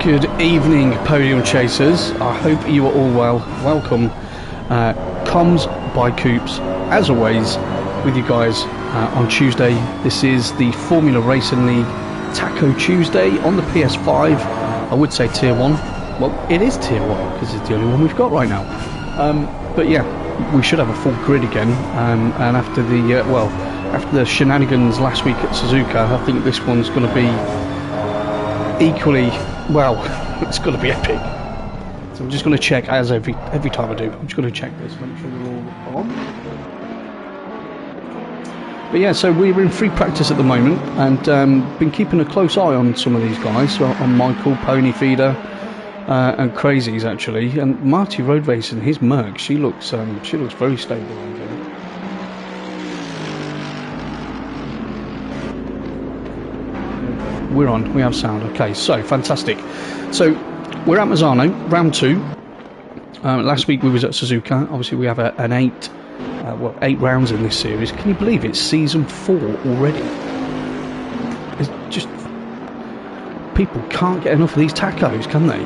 Good evening, podium chasers. I hope you are all well. Welcome, COMMS by Coops, as always, with you guys on Tuesday. This is the Formula Racing League Taco Tuesday on the PS5. I would say Tier 1. Well, it is Tier 1 because it's the only one we've got right now. But yeah, we should have a full grid again. And after the after the shenanigans last week at Suzuka, I think this one's going to be equally, well, it's going to be epic. So I'm just going to check, as every time I do, I'm just going to check this, make sure we're all on. But yeah, so we're in free practice at the moment, and been keeping a close eye on some of these guys, so on Michael, Pony Feeder, and Crazies actually, and Marty Road Racing, his Merc, she looks very stable, I think. We're on, we have sound. Okay, so fantastic. So we're at Misano, round 2. Last week we was at Suzuka. Obviously we have an 8 rounds in this series. Can you believe it's season 4 already? It's just, people can't get enough of these tacos, can they?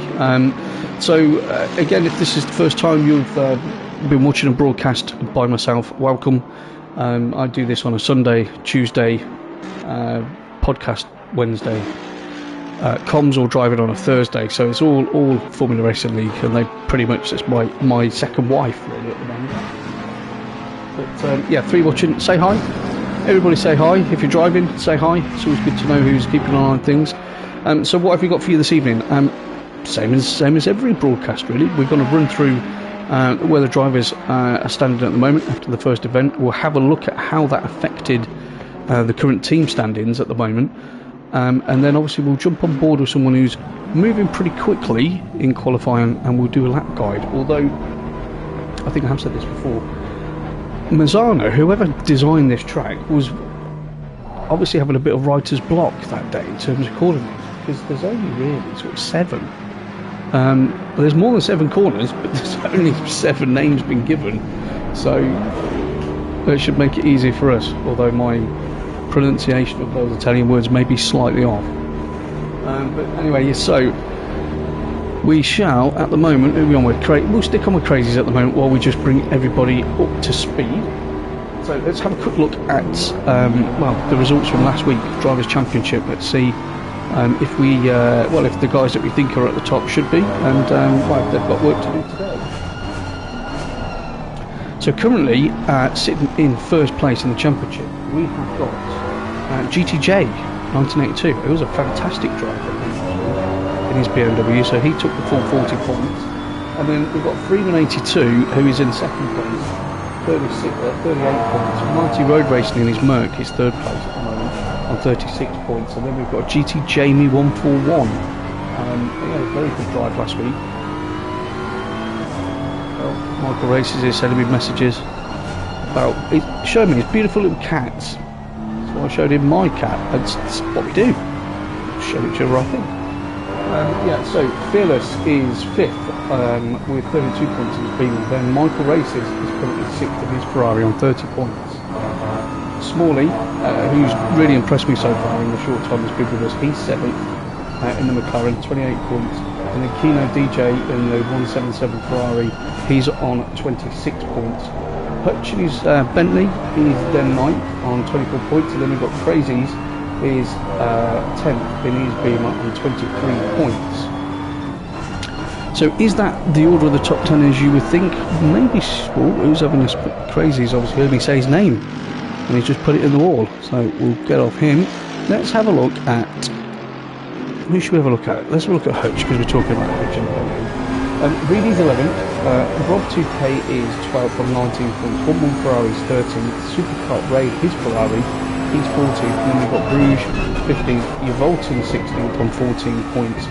So again, if this is the first time you've been watching a broadcast by myself, welcome. I do this on a Sunday, Tuesday, podcast Wednesday, comms or driving on a Thursday, so it's all Formula Racing League, and they pretty much, it's my second wife really at the moment. But yeah, three watching, say hi. Everybody say hi. If you're driving, say hi. It's always good to know who's keeping an eye on things. So what have we got for you this evening? Same as every broadcast really. We're going to run through where the drivers are standing at the moment after the first event. We'll have a look at how that affected the current team standings at the moment. And then obviously we'll jump on board with someone who's moving pretty quickly in qualifying, and we'll do a lap guide. Although, I think I have said this before, Misano, whoever designed this track, was obviously having a bit of writer's block that day in terms of calling these, because there's only really sort of 7. There's more than 7 corners, but there's only 7 names been given, so that should make it easy for us, although my pronunciation of those Italian words may be slightly off. But anyway, so we shall, at the moment, who are we on with? We'll stick on with Crazies at the moment while we just bring everybody up to speed. So let's have a quick look at the results from last week, Drivers' Championship. Let's see if the guys that we think are at the top should be, and if they've got work to do today. So currently, sitting in first place in the championship, we have got GTJ 1982. It was a fantastic driver in his BMW, so he took the full 40 points. And then we've got Freeman82, who is in second place, 38 points. Mighty Road Racing in his Merc is third place at the moment on 36 points. And then we've got GT Jamie 141. He had a very good drive last week. Michael Races is sending me messages about showing me his beautiful little cats. So I showed him my cat. That's what we do. Show each other, I think. So Fearless is 5th with 32 points in his Beamer. Then Michael Races is currently 6th in his Ferrari on 30 points. Smalley, who's really impressed me so far in the short time he's been with us, he's 7th in the McLaren, 28 points. And then Kino DJ in the 177 Ferrari, he's on 26 points. Hutch in his Bentley, he's then 9th on 24 points. And then we've got Crazies, is 10th in his Beamer on 23 points. So is that the order of the top 10 as you would think? Maybe. Who's having a Crazies obviously heard me say his name, and he's just put it in the wall. So we'll get off him. Let's have a look at. Who should we have a look at? Let's have a look at Hutch, because we're talking about Hutch. Reedy's 11th, Rob 2K is 12th on 19 points, 1-1 Ferrari is 13th, Supercar Ray, his Ferrari, he's 14th, and then we've got Bruges 15th, Evolting 16th on 14 points,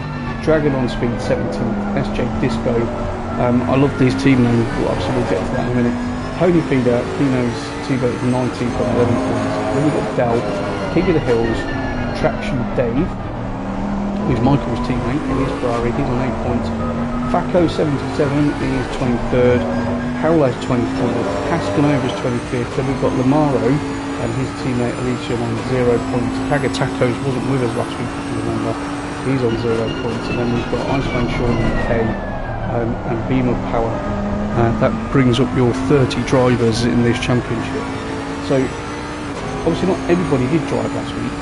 Dragon on Speed 17th, SJ Disco, I love these team names, obviously we'll get to that in a minute, Pony Feeder, Kino's T-Boat is 19th on 11 points, then we've got Del, King of the Hills, Traction Dave, who's Michael's teammate in his Ferrari, he's on 8 points. Faco 77 is 23rd, Howler's 24th, Caskanova's 25th, then we've got Lamaro and his teammate Alicia on 0 points. Tagatacos wasn't with us last week, if you remember. he's on 0 points, and then we've got Iceman Sean UK and Beam of Power. That brings up your 30 drivers in this championship. So obviously not everybody did drive last week,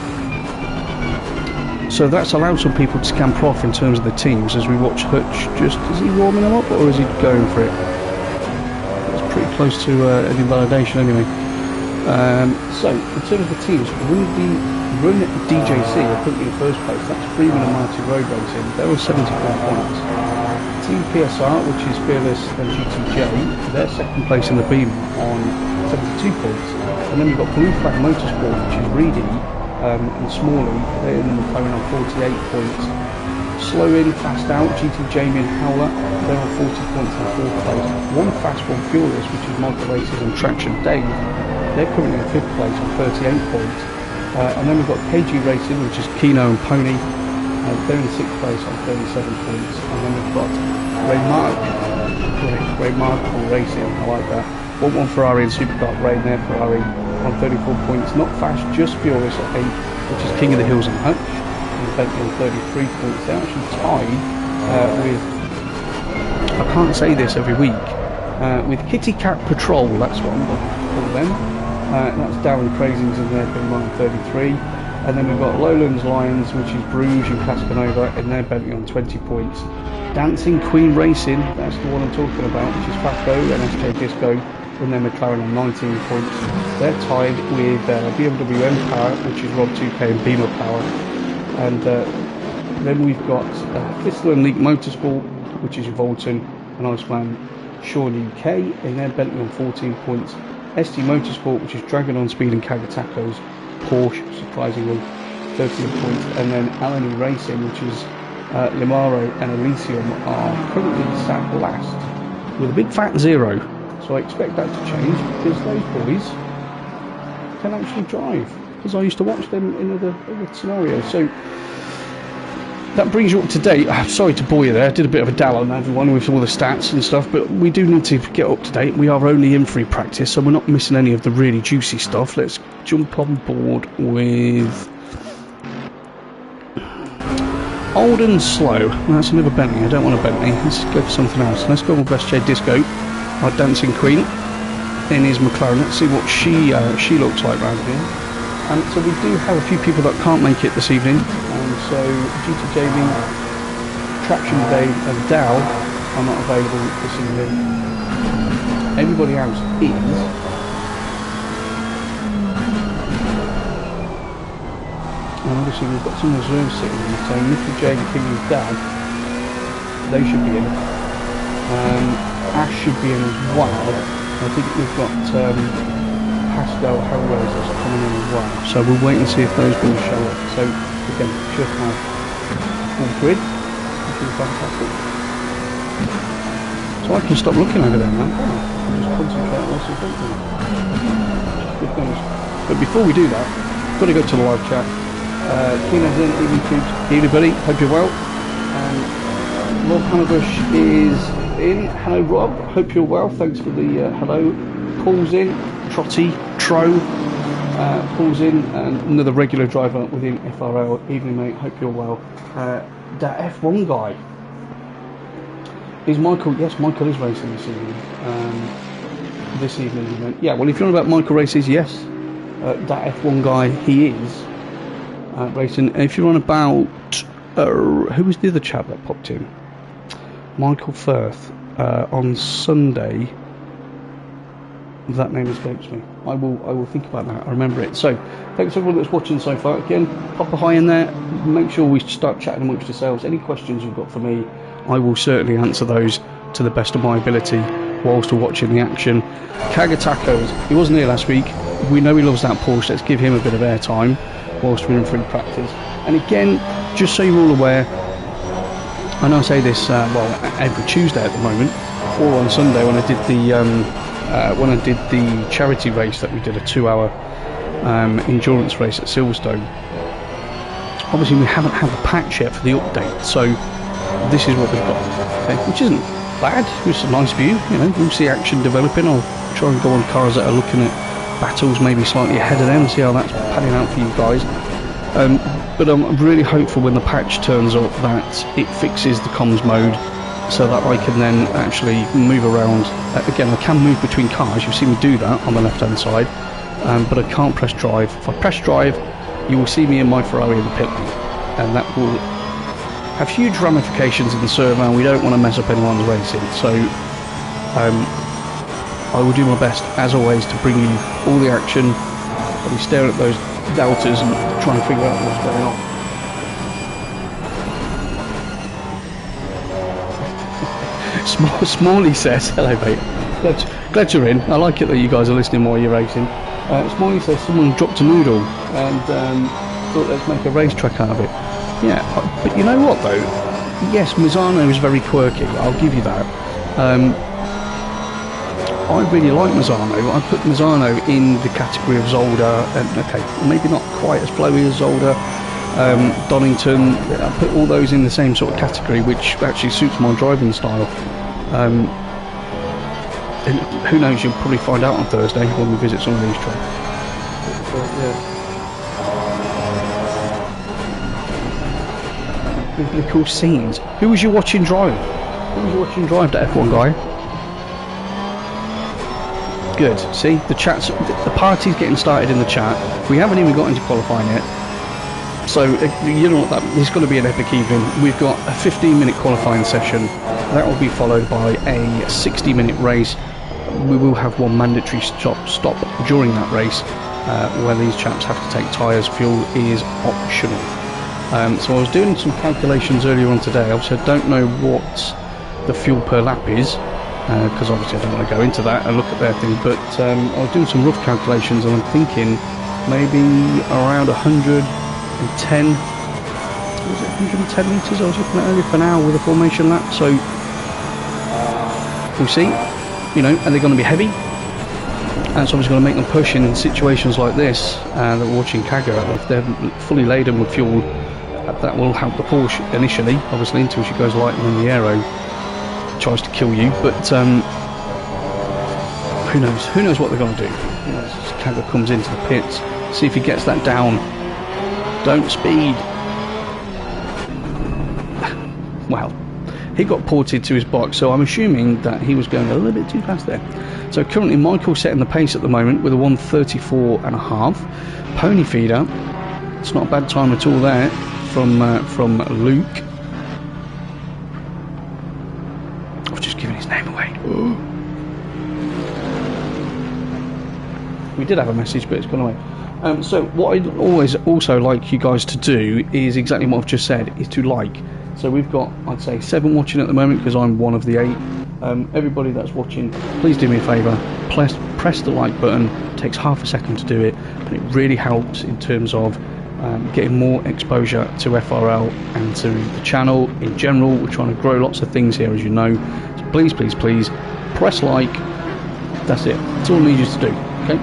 so that's allowed some people to scamper off in terms of the teams as we watch Hutch. Just, is he warming them up or is he going for it? That's pretty close to an invalidation anyway. So in terms of the teams, Run DJC are currently in first place. That's Freeman and Marty Road Racing. They're on 74 points. Team PSR, which is Fearless and GTJ, they're second place in the Beam on 72 points. And then we've got Blue Flag Motorsport, which is Reedy and Smalley. They're in the McLaren on 48 points. Slow in, fast out, GT Jamie and Howler, they're on 40 points in fourth place. One fast, one furious, which is Michael Races and Traction Dave. They're currently in fifth place on 38 points. And then we've got KG Racing, which is Keno and Pony. They're in sixth place on 37 points. And then we've got Ray Markle Racing, I like that. 1-1 Ferrari and Supercar Ray and their Ferrari on 34 points. Not fast, just furious at 8, which is King of the Hills and Hutch. And Bentley on 33 points. They're actually tied with, I can't say this every week, with Kitty Cat Patrol, that's what I'm going to call them. That's Darren Crazings and they're Bentley on 33. And then we've got Lowlands Lions, which is Bruges and Cascanova, and they're Bentley on 20 points. Dancing Queen Racing, that's the one I'm talking about, which is Fasco and SJ Disco, and then McLaren on 19 points. They're tied with BMW M Power, which is Rob 2K and Beamer Power. And then we've got Thistle and Leak Motorsport, which is Volton and Iceman Sean UK, and they're Bentley on 14 points. ST Motorsport, which is Dragon on Speed and Kagatacos, Porsche, surprisingly, 13 points. And then Alany Racing, which is Limaro and Elysium, are currently sat last with a big fat 0. So I expect that to change because those boys can actually drive, because I used to watch them in other scenarios. So that brings you up to date. Sorry to bore you there, I did a bit of a dal on everyone with all the stats and stuff, but we do need to get up to date. We are only in free practice, so we're not missing any of the really juicy stuff. Let's jump on board with Old and Slow. Well, that's another Bentley. I don't want a Bentley. Let's go for something else. Let's go with Best J Disco, our dancing queen, in his McLaren. Let's see what she looks like round here. So we do have a few people that can't make it this evening. So GTJB, Traction Dave and Dow are not available this evening. Everybody else is. And obviously we've got some reserves sitting in. So Nicky J and Kimmy's dad, they should be in. Ash should be in as well. I think we've got Pascal Hellraiser that's coming in as well. So we'll wait and see if those boys show up. So again, should have full grid, which is fantastic. So I can stop looking over there now. I can just concentrate on what's important. Good things. But before we do that, we've got to go to the live chat. Keena's in, Evening Cubes, evening buddy, hope you're well. And Rob Hannabush is in. Hello Rob, hope you're well, thanks for the hello. Paul's in, Trotty, Tro, Paul's in, and another regular driver within FRL. Evening mate, hope you're well. That F1 guy is Michael. Yes, Michael is racing this evening. This evening, yeah. Well, if you're on about Michael races, yes, that F1 guy, he is racing. If you're on about who was the other chap that popped in? Michael Firth on Sunday. That name escapes me. I will think about that. I remember it. So thanks everyone that's watching so far. Again, pop a hi in there. Make sure we start chatting amongst yourselves. Any questions you've got for me, I will certainly answer those to the best of my ability whilst we're watching the action. Kagatacos, he wasn't here last week. We know he loves that Porsche. Let's give him a bit of airtime whilst we're in free practice. And again, just so you're all aware, I know I say this well every Tuesday at the moment, or on Sunday when I did the charity race that we did, a 2-hour endurance race at Silverstone. Obviously we haven't had the patch yet for the update, so this is what we've got, okay? Which isn't bad. It's a nice view, you know. We'll see action developing. I'll try and go on cars that are looking at battles maybe slightly ahead of them, see how that's panning out for you guys. But I'm really hopeful when the patch turns up that it fixes the comms mode, so that I can then actually move around. Again, I can move between cars. You've seen me do that on the left hand side, but I can't press drive. If I press drive, you will see me in my Ferrari in the pit lane, and that will have huge ramifications in the server, and we don't want to mess up anyone's racing. So I will do my best, as always, to bring you all the action. I'll be staring at those deltas and trying to figure out what's going on. Smalley says, hello mate, glad you're in. I like it that you guys are listening while you're racing. Smalley says someone dropped a noodle and thought let's make a racetrack out of it. Yeah, but you know what though? Yes, Misano is very quirky, I'll give you that. I really like Misano. I put Misano in the category of Zolder, and okay, maybe not quite as flowy as Zolder, Donington. I put all those in the same sort of category, which actually suits my driving style. And who knows, you'll probably find out on Thursday when we visit some of these tracks. Biblical scenes. Who was you watching drive? Who was you watching drive, the F1 guy? Good. See, the party's getting started in the chat. We haven't even got into qualifying yet. So, you know what, there's going to be an epic evening. We've got a 15-minute qualifying session. That will be followed by a 60-minute race. We will have one mandatory stop during that race, where these chaps have to take tyres. Fuel is optional. So I was doing some calculations earlier on today. Obviously, I don't know what the fuel per lap is, because obviously I don't want to go into that and look at their thing, but I was doing some rough calculations, and I'm thinking maybe around 110 litres I was looking at earlier for an hour with a formation lap. So we'll see, you know, and they're going to be heavy, and so I'm just going to make them push in situations like this. That we're watching Kaga, if they're fully laden with fuel, that will help the Porsche initially, obviously, until she goes light and then the aero tries to kill you. But who knows what they're going to do. You know, Kaga comes into the pits, see if he gets that down. Don't speed. Well, he got ported to his box, so I'm assuming that he was going a little bit too fast there. So currently Michael's setting the pace at the moment with a 1:34.5. Pony feeder, it's not a bad time at all there from Luke. I've just given his name away. We did have a message, but it's gone away. So what I'd always also like you guys to do is exactly what I've just said, is to like. So we've got, I'd say, 7 watching at the moment, because I'm one of the 8. Everybody that's watching, please do me a favour, press the like button. It takes half a second to do it, but it really helps in terms of getting more exposure to FRL and to the channel in general. We're trying to grow lots of things here, as you know. So please, please, please, press like. That's it. That's all I need you to do, okay?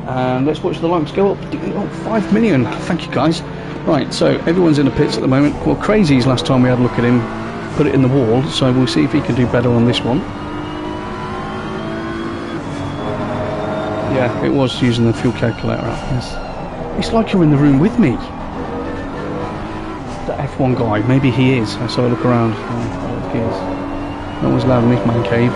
And let's watch the likes go up. Oh, 5 million. Thank you, guys. Right, so everyone's in the pits at the moment. Well, Crazy's last time we had a look at him, put it in the wall, so we'll see if he can do better on this one. Yeah, it was using the fuel calculator app, yes. It's like you're in the room with me. The F1 guy, maybe he is. Let's have a look around. Oh, he is. No one's allowed in this man cave.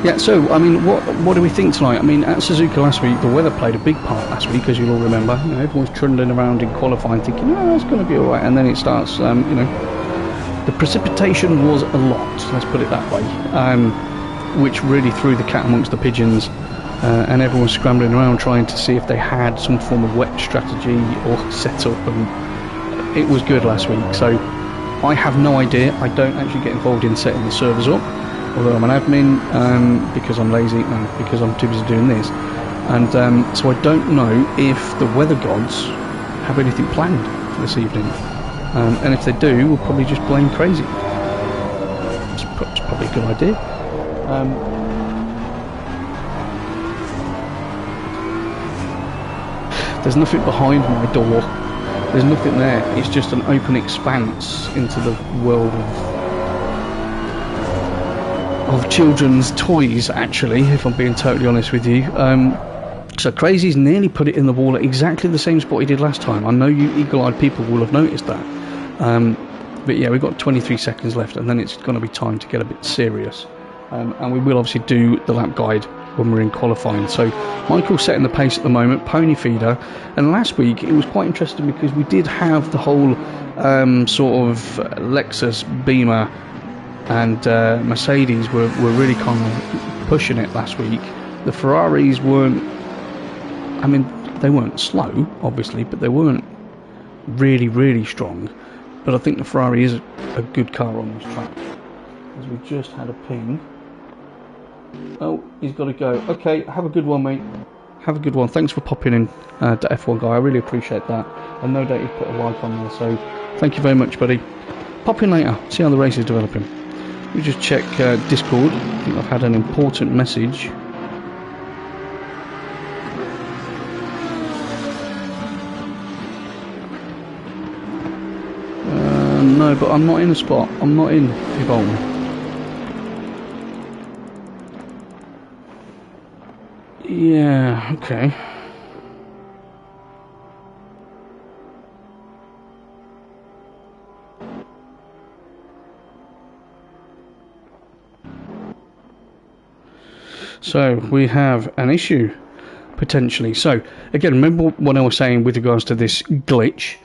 Yeah, so, I mean, what do we think tonight? I mean, at Suzuka last week, the weather played a big part last week, as you'll all remember. You know, everyone's trundling around in qualifying thinking, oh, it's going to be alright, and then it starts, you know, the precipitation was a lot, let's put it that way, which really threw the cat amongst the pigeons, and everyone was scrambling around trying to see if they had some form of wet strategy or setup, and it was good last week. So I have no idea. I don't actually get involved in setting the servers up, although I'm an admin, because I'm lazy, no, because I'm too busy doing this, and so I don't know if the weather gods have anything planned for this evening, and if they do, we'll probably just blame Crazy. It's probably a good idea. There's nothing behind my door, there's nothing there, it's just an open expanse into the world of children's toys, actually, if I'm being totally honest with you. So Crazy's nearly put it in the wall at exactly the same spot he did last time. I know you eagle-eyed people will have noticed that. But yeah, we've got 23 seconds left, and then it's going to be time to get a bit serious. And we will obviously do the lap guide when we're in qualifying. So Michael's setting the pace at the moment, pony feeder. And last week it was quite interesting because we did have the whole sort of Lexus, Beamer and Mercedes were really kind of pushing it last week. The Ferraris weren't, I mean, they weren't slow, obviously, but they weren't really strong. But I think the Ferrari is a good car on this track. As we just had a ping. Oh, he's got to go. Okay, have a good one, mate. Have a good one. Thanks for popping in, to F1 guy. I really appreciate that. And no doubt you've put a like on there, so thank you very much, buddy. Pop in later, see how the race is developing. We just check Discord. I think I've had an important message. No, but I'm not in a spot. I'm not in Yvonne. Yeah, okay. So we have an issue potentially. So again, remember what I was saying with regards to this glitch.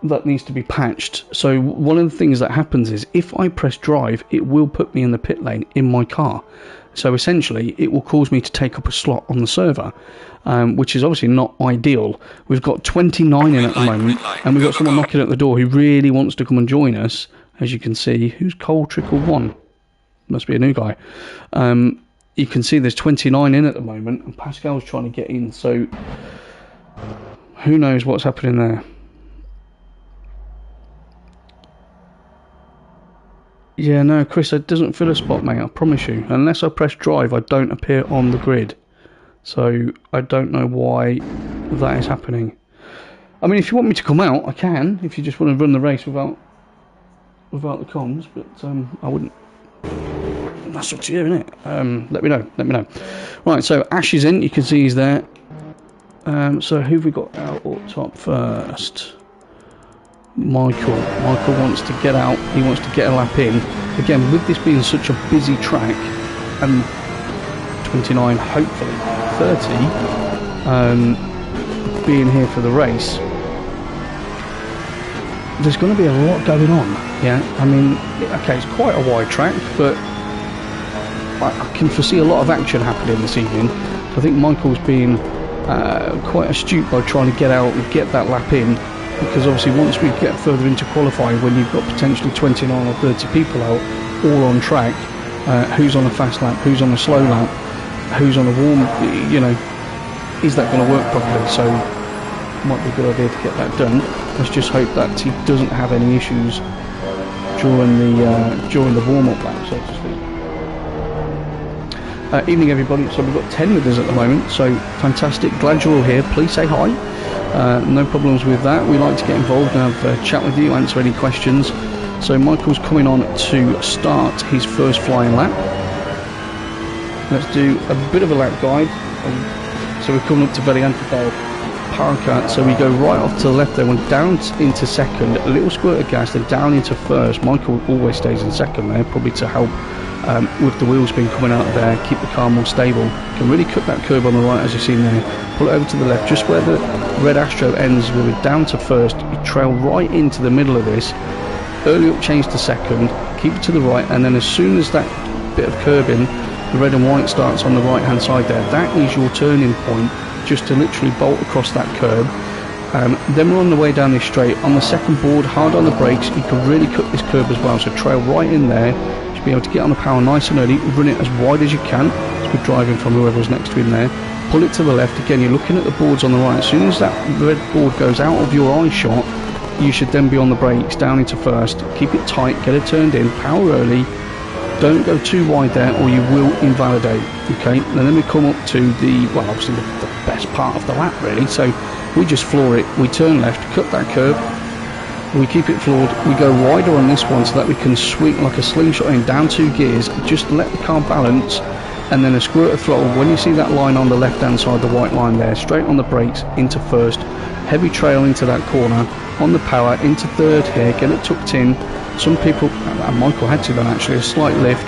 That needs to be patched. So one of the things that happens is if I press drive, it will put me in the pit lane in my car. So essentially it will cause me to take up a slot on the server, which is obviously not ideal. We've got 29 in at the moment, and we've got someone knocking at the door who really wants to come and join us. As you can see, who's Cold Trickle 1? Must be a new guy. You can see there's 29 in at the moment, and Pascal's trying to get in, so who knows what's happening there. Yeah, no, Chris, it doesn't fill a spot, mate, I promise you. Unless I press drive, I don't appear on the grid. So, I don't know why that is happening. I mean, if you want me to come out, I can. If you just want to run the race without the comms, but I wouldn't. That's up to you, isn't it? Let me know. Right, so Ash is in, you can see he's there. So, who have we got out up top first? Michael wants to get out, he wants to get a lap in. Again, with this being such a busy track, and 29, hopefully 30, being here for the race, there's going to be a lot going on. Yeah, I mean, okay, it's quite a wide track, but I can foresee a lot of action happening this evening. So I think Michael's been quite astute by trying to get out and get that lap in. Because obviously once we get further into qualifying, when you've got potentially 29 or 30 people out, all on track, who's on a fast lap, who's on a slow lap, who's on a warm, you know, is that going to work properly? So might be a good idea to get that done. Let's just hope that he doesn't have any issues during the warm-up lap, so to speak. Evening everybody, so we've got 10 with us at the moment, so fantastic, glad you're all here. Please say hi. No problems with that. We like to get involved and have a chat with you, answer any questions. So Michael's coming on to start his first flying lap. Let's do a bit of a lap guide. So we're coming up to Valiantadale Parker. So we go right off to the left there, we're down into second, a little squirt of gas, then down into first. Michael always stays in second there, probably to help with the wheel spin coming out of there, keep the car more stable. Can really cut that curb on the right as you've seen there. Pull it over to the left, just where the red Astro ends, we're down to first. You trail right into the middle of this. Early up change to second, keep it to the right, and then as soon as that bit of curbing, the red and white starts on the right hand side there, that is your turning point, just to literally bolt across that curb. Then we're on the way down this straight. On the second board, hard on the brakes, you can really cut this curb as well, so trail right in there. Be able to get on the power nice and early, run it as wide as you can, as we're driving from whoever's next to him there. Pull it to the left, again you're looking at the boards on the right. As soon as that red board goes out of your eye shot, you should then be on the brakes, down into first, keep it tight, get it turned in, power early, don't go too wide there or you will invalidate. Okay, and then we come up to the, well obviously the best part of the lap really, so we just floor it, we turn left, cut that curve, we keep it floored, we go wider on this one so that we can swing like a slingshot in, down 2 gears, just let the car balance, and then a squirt of throttle. When you see that line on the left hand side, the white line there, straight on the brakes into first, heavy trail into that corner, on the power into third here, get it tucked in. Some people, and Michael had to then actually, a slight lift,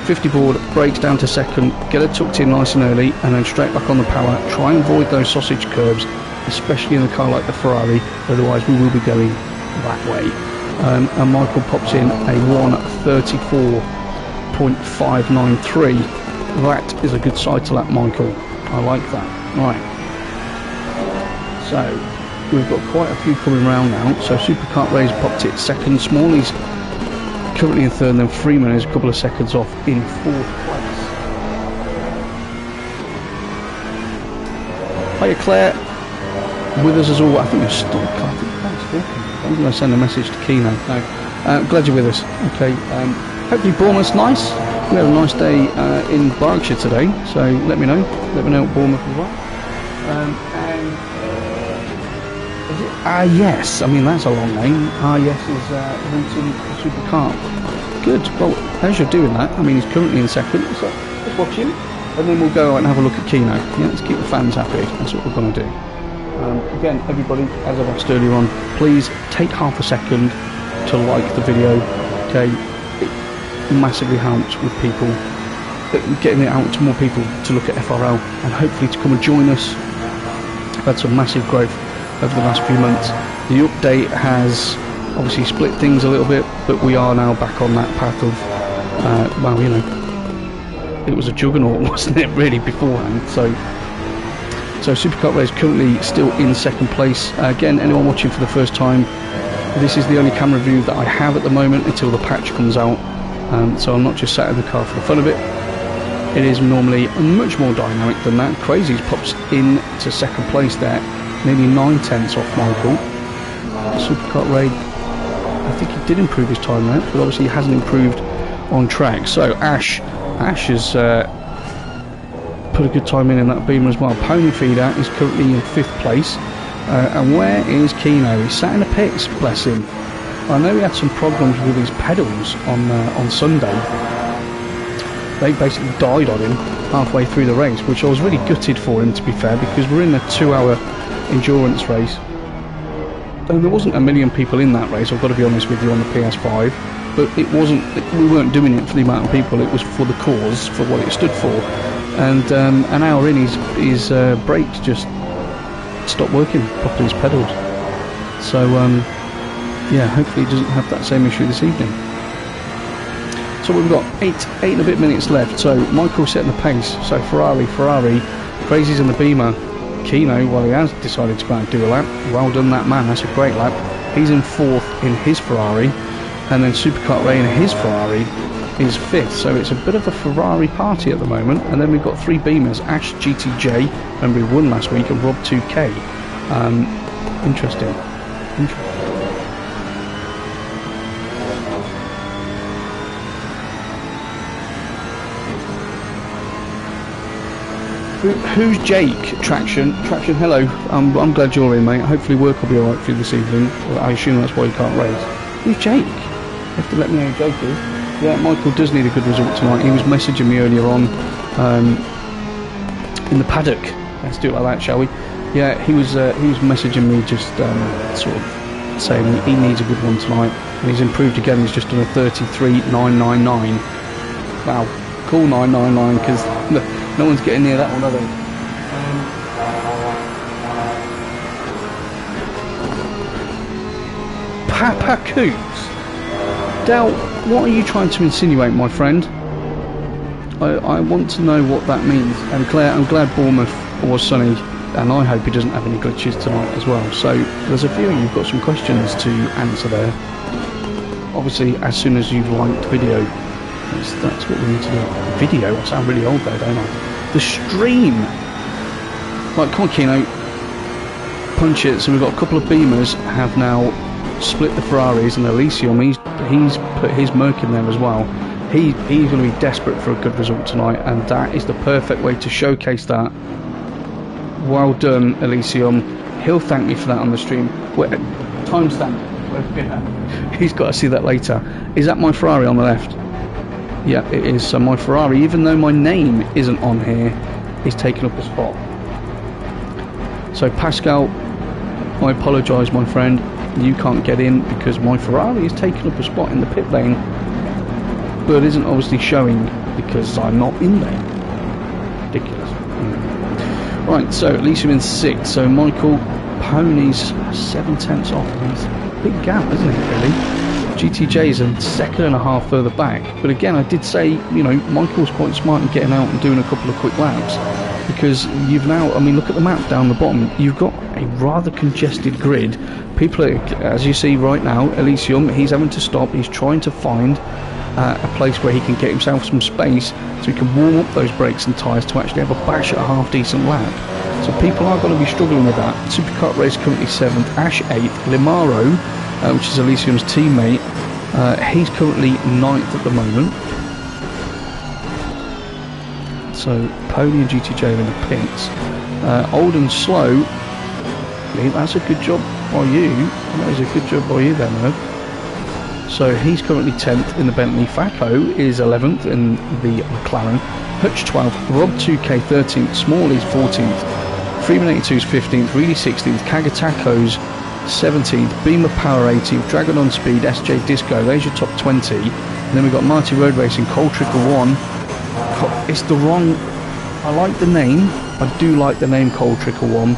50 board, brakes down to second, get it tucked in nice and early, and then straight back on the power. Try and avoid those sausage curbs, especially in a car like the Ferrari, otherwise we will be going that way. And Michael pops in a 1:34.593. That is a good side to lap, Michael. I like that. Right. So we've got quite a few coming round now. So Superkart Ray's popped it second. Smalley's currently in third, and then Freeman is a couple of seconds off in fourth place. Hiya Claire, with us as all. I think you're still. I'm going to send a message to Keno. No, glad you're with us. Okay. Hopefully Bournemouth's nice. We had a nice day in Berkshire today, so let me know. Let me know what Bournemouth is like. Yes, I mean that's a long name. Yes is Vincent Superkart. Good. Well, as you're doing that, I mean he's currently in second, so let's watch him, and then we'll go out and have a look at Keno. Yeah, let's keep the fans happy. That's what we're going to do. Again, everybody, as I've asked earlier on, please take half a second to like the video. Okay, it massively helps with people getting it out to more people to look at FRL and hopefully to come and join us. We've had some massive growth over the last few months. The update has obviously split things a little bit, but we are now back on that path of well, you know, it was a juggernaut, wasn't it, really, beforehand. So Superkart Ray is currently still in second place. Again, anyone watching for the first time, this is the only camera view that I have at the moment until the patch comes out. So I'm not just sat in the car for the fun of it. It is normally much more dynamic than that. Crazies pops in to second place there, nearly 9/10 off Michael. Superkart Ray, I think he did improve his time there, but obviously he hasn't improved on track. So Ash has put a good time in that Beamer as well. Pony Feeder is currently in 5th place. And where is Keno? He's sat in the pits, bless him. I know he had some problems with his pedals on Sunday. They basically died on him halfway through the race, which I was really gutted for him, to be fair, because we're in a 2-hour endurance race. And there wasn't a million people in that race, I've got to be honest with you, on the PS5. But we weren't doing it for the amount of people, it was for the cause, for what it stood for. And an hour in, his brakes just stopped working properly, his pedals. So yeah, hopefully he doesn't have that same issue this evening. So we've got 8 and a bit minutes left. So Michael setting the pace. So Ferrari, Crazies in the Beamer. Keno, well, he has decided to go out and do a lap. Well done, that man. That's a great lap. He's in 4th in his Ferrari, and then Superkart Ray in his Ferrari is 5th. So it's a bit of a Ferrari party at the moment. And then we've got 3 Beamers: Ash GTJ, remember he won last week, and Rob 2K. Interesting. Who's Jake? Traction, hello. I'm glad you're in, mate. Hopefully work will be alright for you this evening. I assume that's why you can't race. Who's Jake? You have to let me know who Jake is. Yeah, Michael does need a good result tonight. He was messaging me earlier on in the paddock. Let's do it like that, shall we? Yeah, he was messaging me, just sort of saying he needs a good one tonight, and he's improved again. He's just done a 33.999. Wow, cool 999, because no one's getting near that one, are they? Papa Coops. Del, what are you trying to insinuate, my friend? I want to know what that means. And Claire, I'm glad Bournemouth was sunny, and I hope he doesn't have any glitches tonight as well. So there's a few of you've got some questions to answer there. Obviously, as soon as you've liked the video, that's what we need to do. Video? I sound really old there, don't I? The stream! Right, come on, Keno. Punch it. So we've got a couple of Beamers have now split the Ferraris, and Elysium, he's put his Merc in there as well. He's going to be desperate for a good result tonight, and that is the perfect way to showcase that. Well done, Elysium. He'll thank me for that on the stream. Timestamp. He's got to see that later. Is that my Ferrari on the left? Yeah, it is. So my Ferrari, even though my name isn't on here, is taking up a spot. So Pascal, I apologise, my friend. You can't get in because my Ferrari is taking up a spot in the pit lane, but isn't obviously showing because I'm not in there. Ridiculous. Right, so at least you're in 6th. So Michael Pony's 7/10 off. He's a big gap, isn't it, really? GTJ's a 2.5 further back. But again, I did say, you know, Michael's quite smart in getting out and doing a couple of quick laps, because you've now, I mean, look at the map down the bottom. You've got a rather congested grid. People are, as you see right now, Elysium, he's having to stop. He's trying to find a place where he can get himself some space so he can warm up those brakes and tyres to actually have a bash at a half decent lap. So people are going to be struggling with that. Superkart Race currently 7th, Ash 8th, Limaro, which is Elysium's teammate, he's currently 9th at the moment. So Pony and GTJ are in the pits. Old and Slow, that's a good job by you. That is a good job by you there, Merv. So he's currently 10th in the Bentley. Facco is 11th in the McLaren. Hutch 12th, Rob 2K 13th, Smalley's 14th, Freeman 82's 15th, Reedy 16th, Kagatako's 17th, Beamer Power 18th, Dragon on Speed, SJ Disco, there's your top 20. And then we've got Marty Road Racing, Coal Tricker 1. It's the wrong, I like the name, I do like the name Coal Tricker 1,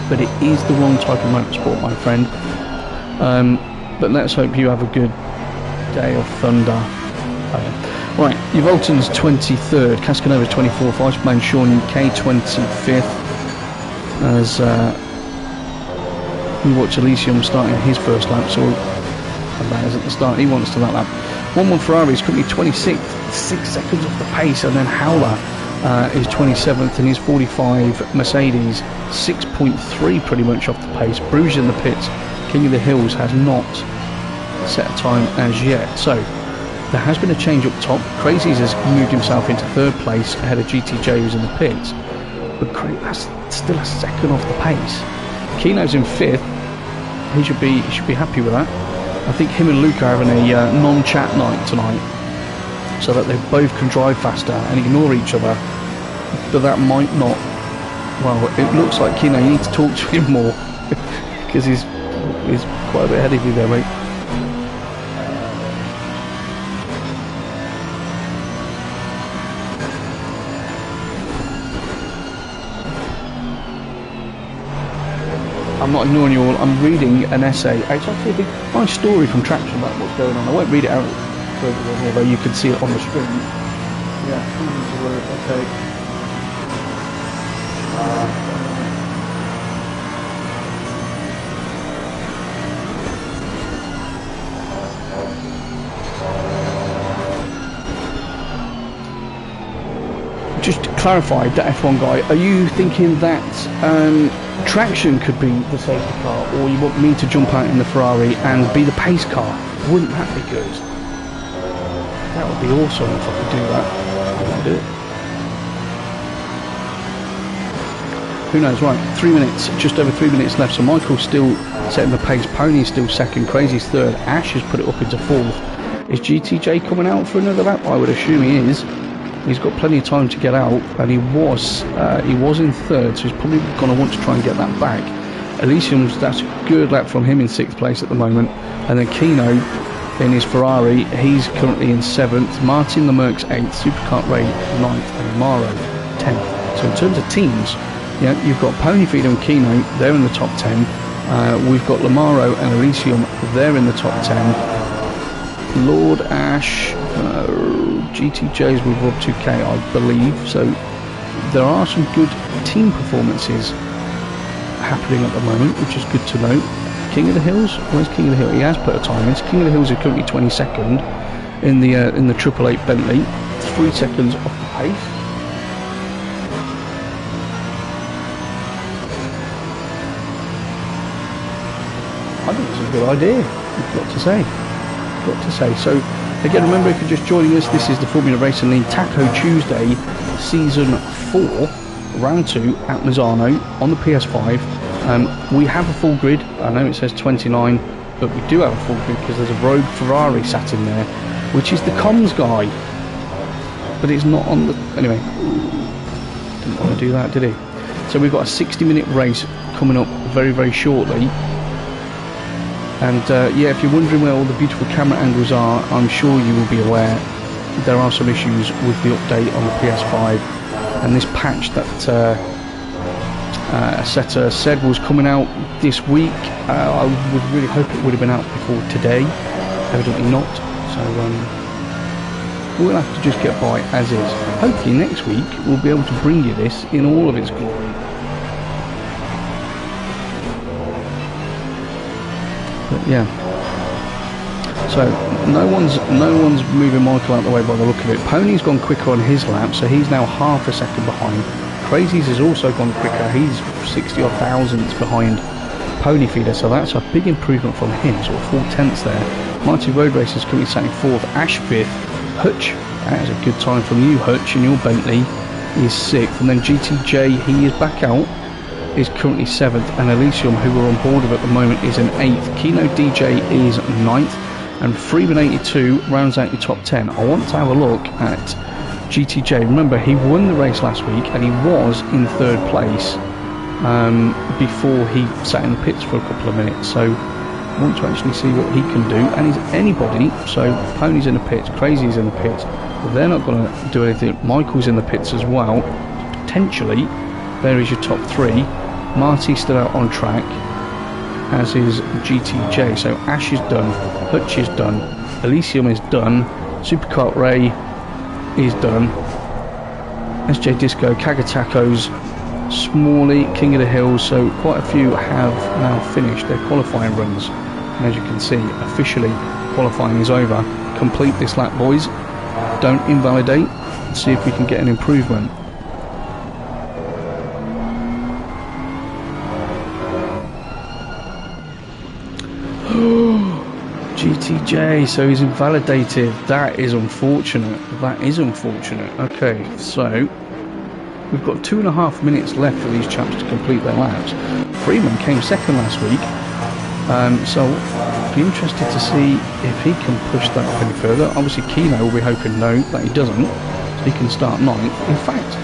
but it is the wrong type of motorsport, my friend. But let's hope you have a good day of thunder. Right, Uvalton's 23rd, Cascanova's 24th, Iceman Sean UK 25th, as we watch Elysium starting his first lap, so that is at the start, he wants to that lap. 1-1 Ferrari is currently 26th, 6 seconds off the pace, and then Howler is 27th in his 45 Mercedes, 6.3 pretty much off the pace. Bruges in the pits, King of the Hills has not set a time as yet. So there has been a change up top. Crazies has moved himself into 3rd place ahead of GTJ, who's in the pits, but that's still a second off the pace. Kino's in 5th. He should be happy with that. I think him and Luke are having a non-chat night tonight, so that they both can drive faster and ignore each other. But that might not. Well, it looks like Kino, you need to talk to him more because he's quite a bit ahead of you there, mate. I'm not ignoring you all, I'm reading an essay. It's actually a big, nice story from Traction about what's going on. I won't read it out further, although you can see it on the screen. Yeah, okay. Just to clarify, that F1 guy, are you thinking that Traction could be the safety car, or you want me to jump out in the Ferrari and be the pace car? Wouldn't that be good? That would be awesome if I could do that. I would do it. Who knows, right, 3 minutes, just over 3 minutes left, so Michael's still setting the pace, Pony's still 2nd, Crazy's 3rd, Ash has put it up into 4th. Is GTJ coming out for another lap? I would assume he is. He's got plenty of time to get out, and he was in 3rd, so he's probably going to want to try and get that back. Elysium's, that's a good lap from him in 6th place at the moment, and then Kino in his Ferrari, he's currently in 7th, Martin the Merck's 8th, Superkart Ray 9th, and Maro 10th. So in terms of teams, yeah, you've got Ponyfeeder and Kino, they're in the top 10. We've got Lamaro and Elysium, they're in the top 10. Lord Ash, GTJs with Rob 2K, I believe. So there are some good team performances happening at the moment, which is good to know. King of the Hills, where's King of the Hill? He has put a time in. King of the Hills is currently 22nd in the 888 Bentley, 3 seconds off the pace. I think it's a good idea, I've got to say. So again, remember, if you're just joining us, this is the Formula Racing League Taco Tuesday Season 4 Round 2 at Misano on the PS5. We have a full grid. I know it says 29, but we do have a full grid because there's a rogue Ferrari sat in there, which is the COMMS guy. but it's not on the... Anyway, didn't want to do that, did he? So we've got a 60-minute race coming up very, very shortly. And yeah, if you're wondering where all the beautiful camera angles are, I'm sure you will be aware there are some issues with the update on the PS5. And this patch that Setter said was coming out this week, I would really hope it would have been out before today. Evidently not. So we'll have to just get by as is. Hopefully next week we'll be able to bring you this in all of its glory. But yeah, so no one's moving Michael out the way by the look of it. Pony's gone quicker on his lap, so he's now half a second behind. Crazy's has also gone quicker. He's 60 odd thousandths behind Pony Feeder, so that's a big improvement from him, sort of 4 tenths there. Mighty Road Racers currently sat in 4th, Ash 5th, Hutch, that is a good time from you, Hutch, and your Bentley is 6th, and then GTJ, he is back out, is currently 7th, and Elysium, who we're on board with at the moment, is in 8th. Kino DJ is 9th, and Freeman 82 rounds out your top 10. I want to have a look at GTJ. Remember, he won the race last week, and he was in 3rd place before he sat in the pits for a couple of minutes, so I want to actually see what he can do. And he's anybody, so Pony's in the pits, Crazy's in the pits, but they're not going to do anything. Michael's in the pits as well, potentially. There is your top 3. Marty's still out on track, as is GTJ. So Ash is done, Hutch is done, Elysium is done, Superkart Ray is done, SJ Disco, Kagatacos, Smalley, King of the Hills. So quite a few have now finished their qualifying runs, and as you can see, officially qualifying is over. Complete this lap, boys, don't invalidate, see if we can get an improvement. GTJ, so he's invalidated. That is unfortunate. That is unfortunate. Okay, so we've got 2.5 minutes left for these chaps to complete their laps. Freeman came 2nd last week, so I'd be interested to see if he can push that up any further. Obviously Kino will be hoping no, that he doesn't, so he can start 9th. In fact,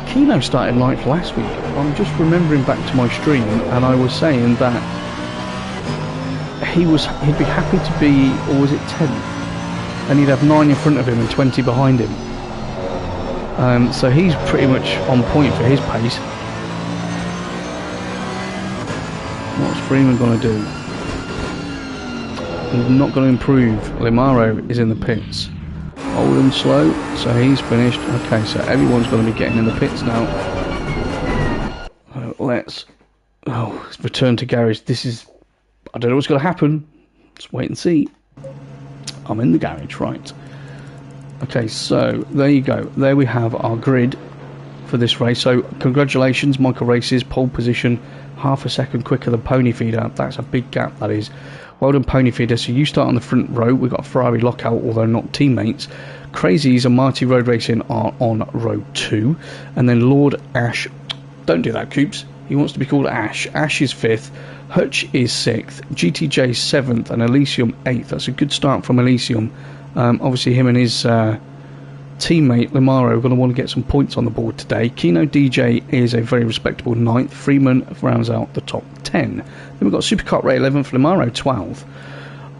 Kino started 9th last week. I'm just remembering back to my stream, and I was saying that he'd be happy to be, or was it 10th, and he'd have 9 in front of him and 20 behind him. So he's pretty much on point for his pace. What's Freeman going to do? He's not going to improve. Limaro is in the pits. Old and slow, so he's finished. Okay, so everyone's going to be getting in the pits now. Let's return to garage. This is, I don't know what's going to happen. Let's wait and see. I'm in the garage, right. Okay, so there you go. There we have our grid for this race. So congratulations, Michael Races, pole position, half a second quicker than Pony Feeder. That's a big gap, that is. Well done, Pony Feeder. So you start on the front row. We've got a Ferrari lockout, although not teammates. Crazies and Mighty Road Racing are on row 2. And then Lord Ash, don't do that, Coops. He wants to be called Ash. Ash is 5th. Hutch is 6th. GTJ 7th. And Elysium 8th. That's a good start from Elysium. Obviously him and his teammate Limaro are going to want to get some points on the board today. Kino DJ is a very respectable 9th. Freeman rounds out the top 10. Then we've got Superkart Ray 11th. Limaro 12th.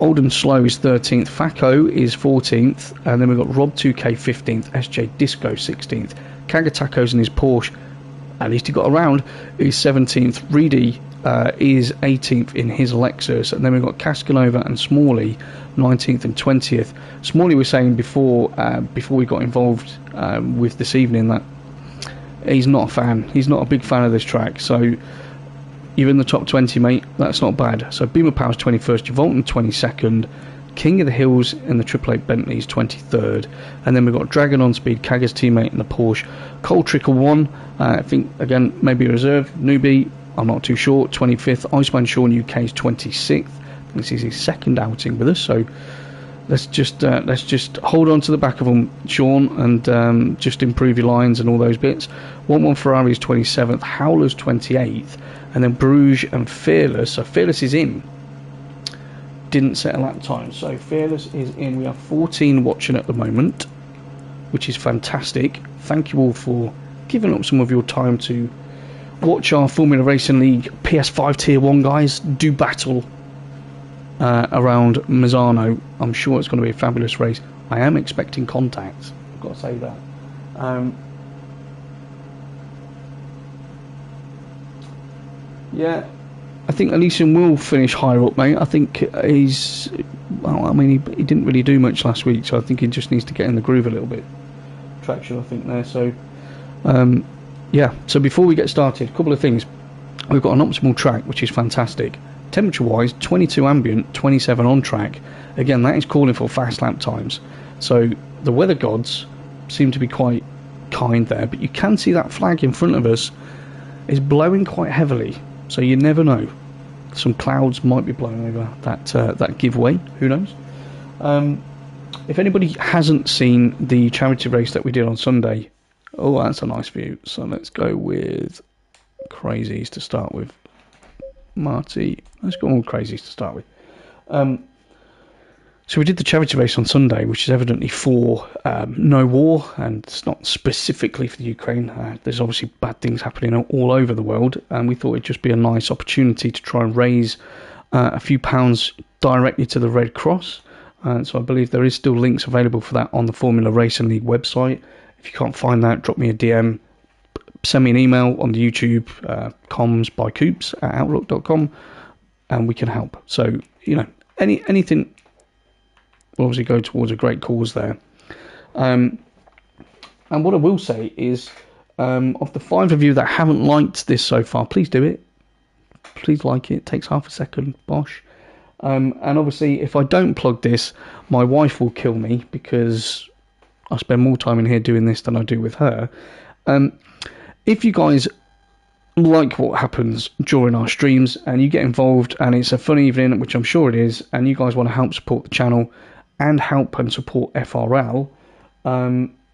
Old and Slow is 13th. Faco is 14th. And then we've got Rob 2K 15th. SJ Disco 16th. Kagatacos in his Porsche, at least he got around, is 17th. Reedy is 18th in his Lexus. And then we've got Cascanova and Smalley 19th and 20th. Smalley was saying before we got involved with this evening that he's not a fan. He's not a big fan of this track. So you're in the top 20, mate. That's not bad. So Beamer Power's 21st, Javolton 22nd, King of the Hills in the 888 Bentley's 23rd, and then we've got Dragon on Speed, Kaga's teammate in the Porsche, Cole Trickle 1, I think again maybe a reserve, newbie, I'm not too sure, 25th, Iceman Sean UK's 26th. This is his second outing with us, so let's just hold on to the back of them, Sean, and just improve your lines and all those bits. 1-1 Ferrari's 27th, Howler's 28th, and then Bruges and Fearless. So Fearless is in. Didn't set a lap time, so Fearless is in. We have 14 watching at the moment. which is fantastic. Thank you all for giving up some of your time to watch our Formula Racing League PS5 Tier 1 guys do battle around Misano. I'm sure it's going to be a fabulous race. I am expecting contacts, I've got to say that. Yeah, I think Elysium will finish higher up, mate. I think he's... Well, I mean, he didn't really do much last week, so I think he just needs to get in the groove a little bit. Traction, I think, there. So, yeah. So before we get started, a couple of things. We've got an optimal track, which is fantastic. Temperature-wise, 22 ambient, 27 on track. Again, that is calling for fast lap times. So the weather gods seem to be quite kind there, but you can see that flag in front of us is blowing quite heavily. So you never know. Some clouds might be blowing over that giveaway. Who knows? If anybody hasn't seen the charity race that we did on Sunday, oh, that's a nice view. So let's go with Crazies to start with. Marty, let's go on with Crazies to start with. So we did the charity race on Sunday, which is evidently for no war, and it's not specifically for the Ukraine. There's obviously bad things happening all over the world, and we thought it'd just be a nice opportunity to try and raise a few pounds directly to the Red Cross. So I believe there is still links available for that on the Formula Racing League website. If you can't find that, drop me a DM, send me an email on the YouTube, comms by coops at outlook.com, and we can help. So, you know, anything will obviously go towards a great cause there. And what I will say is, of the 5 of you that haven't liked this so far, please do it. Please like it. It takes half a second, bosh. And obviously, if I don't plug this, my wife will kill me because I spend more time in here doing this than I do with her. If you guys like what happens during our streams and you get involved and it's a fun evening, which I'm sure it is, and you guys want to help support the channel and help and support FRL,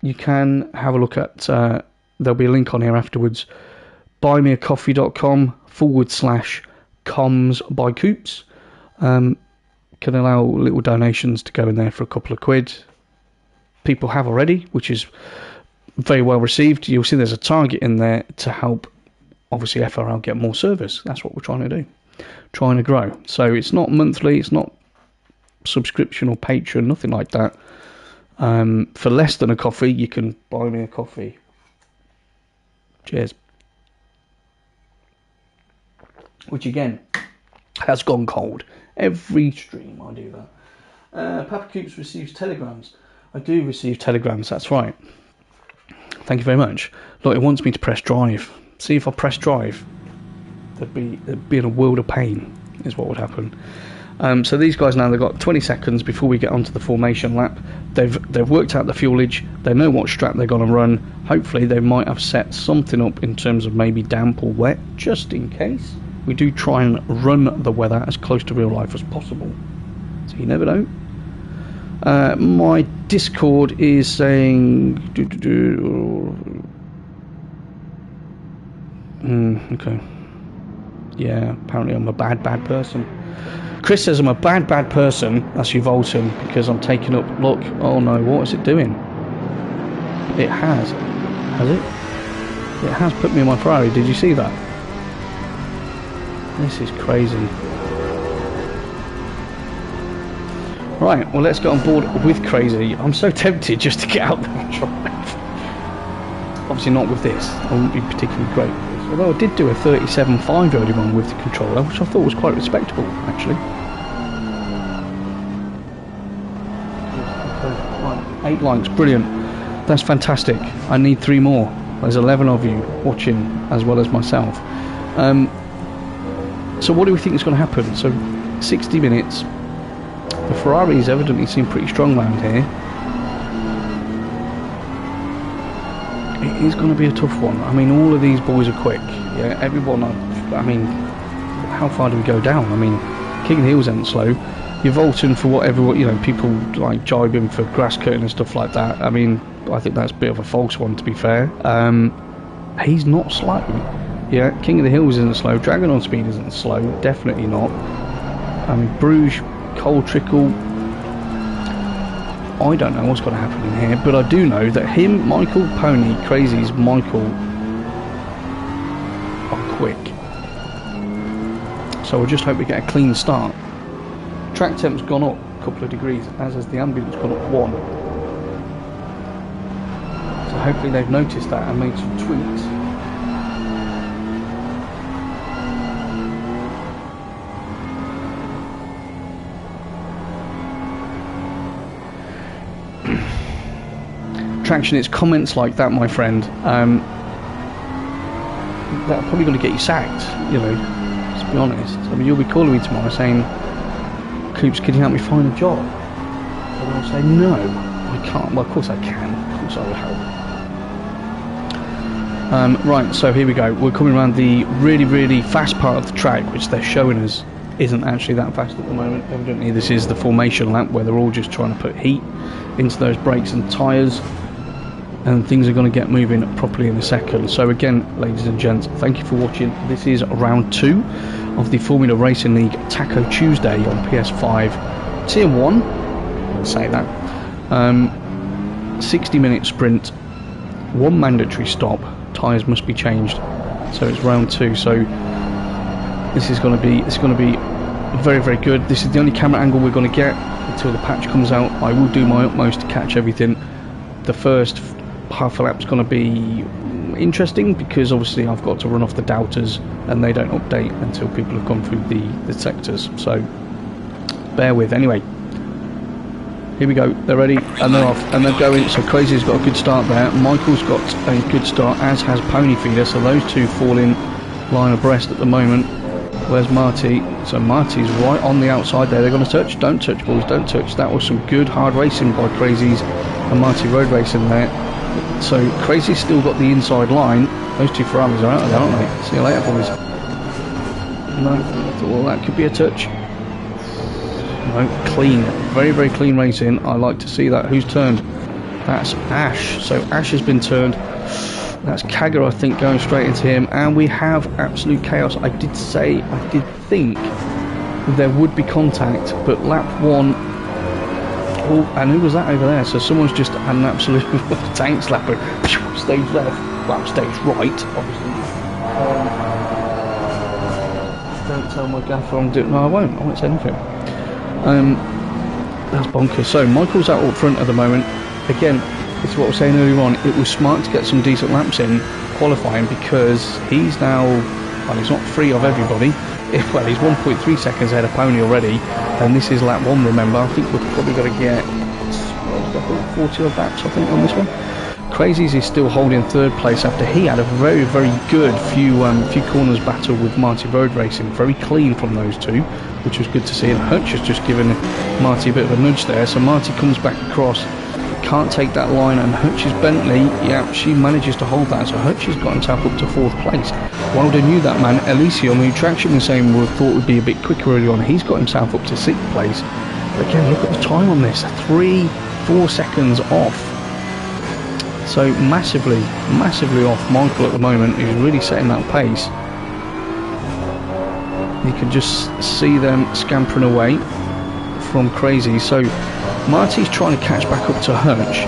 you can have a look at, there'll be a link on here afterwards, buymeacoffee.com/comms by coops. Can allow little donations to go in there for a couple of quid. People have already, which is very well received. You'll see there's a target in there to help, obviously, FRL get more service. That's what we're trying to do, trying to grow. So it's not monthly, it's not subscription or Patreon, nothing like that. For less than a coffee, you can buy me a coffee. Cheers. Which again has gone cold. Every stream I do that. Papa Coops receives telegrams. I do receive telegrams, that's right. Thank you very much. Look, it wants me to press drive. See, if I press drive, there'd be in a world of pain, is what would happen. So these guys now, they've got 20 seconds before we get onto the formation lap. They've worked out the fuelage. They know what strap they're going to run. Hopefully they might have set something up in terms of maybe damp or wet, just in case. We do try and run the weather as close to real life as possible. So you never know. My Discord is saying... okay. Yeah, apparently I'm a bad person. Chris says I'm a bad person. That's you, Volton, because I'm taking up... Look, oh no, what is it doing? It has. Has it? It has put me in my Ferrari. Did you see that? This is crazy. Right, well, let's get on board with Crazy. I'm so tempted just to get out there and drive. Obviously not with this. I wouldn't be particularly great with this. Although I did do a 37.5 earlier on with the controller, which I thought was quite respectable, actually. Right, 8 likes, brilliant. That's fantastic. I need 3 more. There's 11 of you watching, as well as myself. So what do we think is going to happen? So 60 minutes. The Ferraris evidently seem pretty strong around here. It is going to be a tough one. I mean, all of these boys are quick. Yeah, everyone. I mean, how far do we go down? I mean, King of the Hills isn't slow. You're Volton for whatever, you know, people like jibing for grass cutting and stuff like that. I mean, I think that's a bit of a false one, to be fair. He's not slow. Yeah, King of the Hills isn't slow. Dragon on Speed isn't slow. Definitely not. I mean, Bruges, Cold Trickle. I don't know what's going to happen in here, but I do know that him, Michael, Pony, Crazy's Michael are quick. So we'll just hope we get a clean start. Track temp's gone up a couple of degrees, as has the ambient gone up 1. So hopefully they've noticed that and made some tweaks. Traction, it's comments like that, my friend, that are probably going to get you sacked, you know, to be honest. I mean, you'll be calling me tomorrow saying, Coops, can you help me find a job? And I'll say, no, I can't. Well, of course I can. Of course I will help. Right, so here we go. We're coming around the really, really fast part of the track, which they're showing us isn't actually that fast at the moment. Evidently, this is the formation lap where they're all just trying to put heat into those brakes and tyres. And things are going to get moving properly in a second. So again, ladies and gents, thank you for watching. This is round 2 of the Formula Racing League Taco Tuesday on PS5 Tier 1. Let's say that. 60-minute sprint, 1 mandatory stop. Tyres must be changed. So it's round 2. So this is going to be very, very good. This is the only camera angle we're going to get until the patch comes out. I will do my utmost to catch everything. The first half a lap's going to be interesting because obviously I've got to run off the doubters and they don't update until people have gone through the sectors, so bear with. Anyway, here we go, they're ready and they're off and they're going. So Crazy's got a good start there, Michael's got a good start, as has Pony Feeder, so those two fall in line abreast at the moment. Where's Marty? So Marty's right on the outside there. They're going to touch. Don't touch, boys, don't touch. That was some good hard racing by Crazy's and Marty road racing there. So Crazy's still got the inside line. Those two Ferraris are out of there, aren't they? See you later, boys. No, I thought, well, that could be a touch. No, clean. Very, very clean racing. I like to see that. Who's turned? That's Ash. So Ash has been turned. That's Kagger, I think, going straight into him. And we have absolute chaos. I did think there would be contact, but lap 1... Oh, and who was that over there? So someone's just had an absolute tank slapper. Stage left, well, stage right, obviously. Don't tell my gaffer I'm doing. No, I won't say anything. That's bonkers. So Michael's out up front at the moment. Again, this is what I was saying earlier on. It was smart to get some decent laps in qualifying because he's now, well, he's not free of everybody. Well, he's 1.3 seconds ahead of Pony already, and this is lap 1, remember. I think we're probably going to get 40 odd laps, I think, on this one. Crazy's is still holding 3rd place after he had a very, very good few corners battle with Marty Road Racing. Very clean from those two, which was good to see. And Hutch has just given Marty a bit of a nudge there, so Marty comes back across. Can't take that line, and Hutch's Bentley, yeah, she manages to hold that, so Hutch has got himself up to 4th place. Well done you, that man. Elysium, who Traction was saying thought would be a bit quicker early on, he's got himself up to 6th place. But again, look at the time on this, 3-4 seconds off. So massively off Michael at the moment, who's really setting that pace. You can just see them scampering away from Crazy. So Marty's trying to catch back up to Hutch,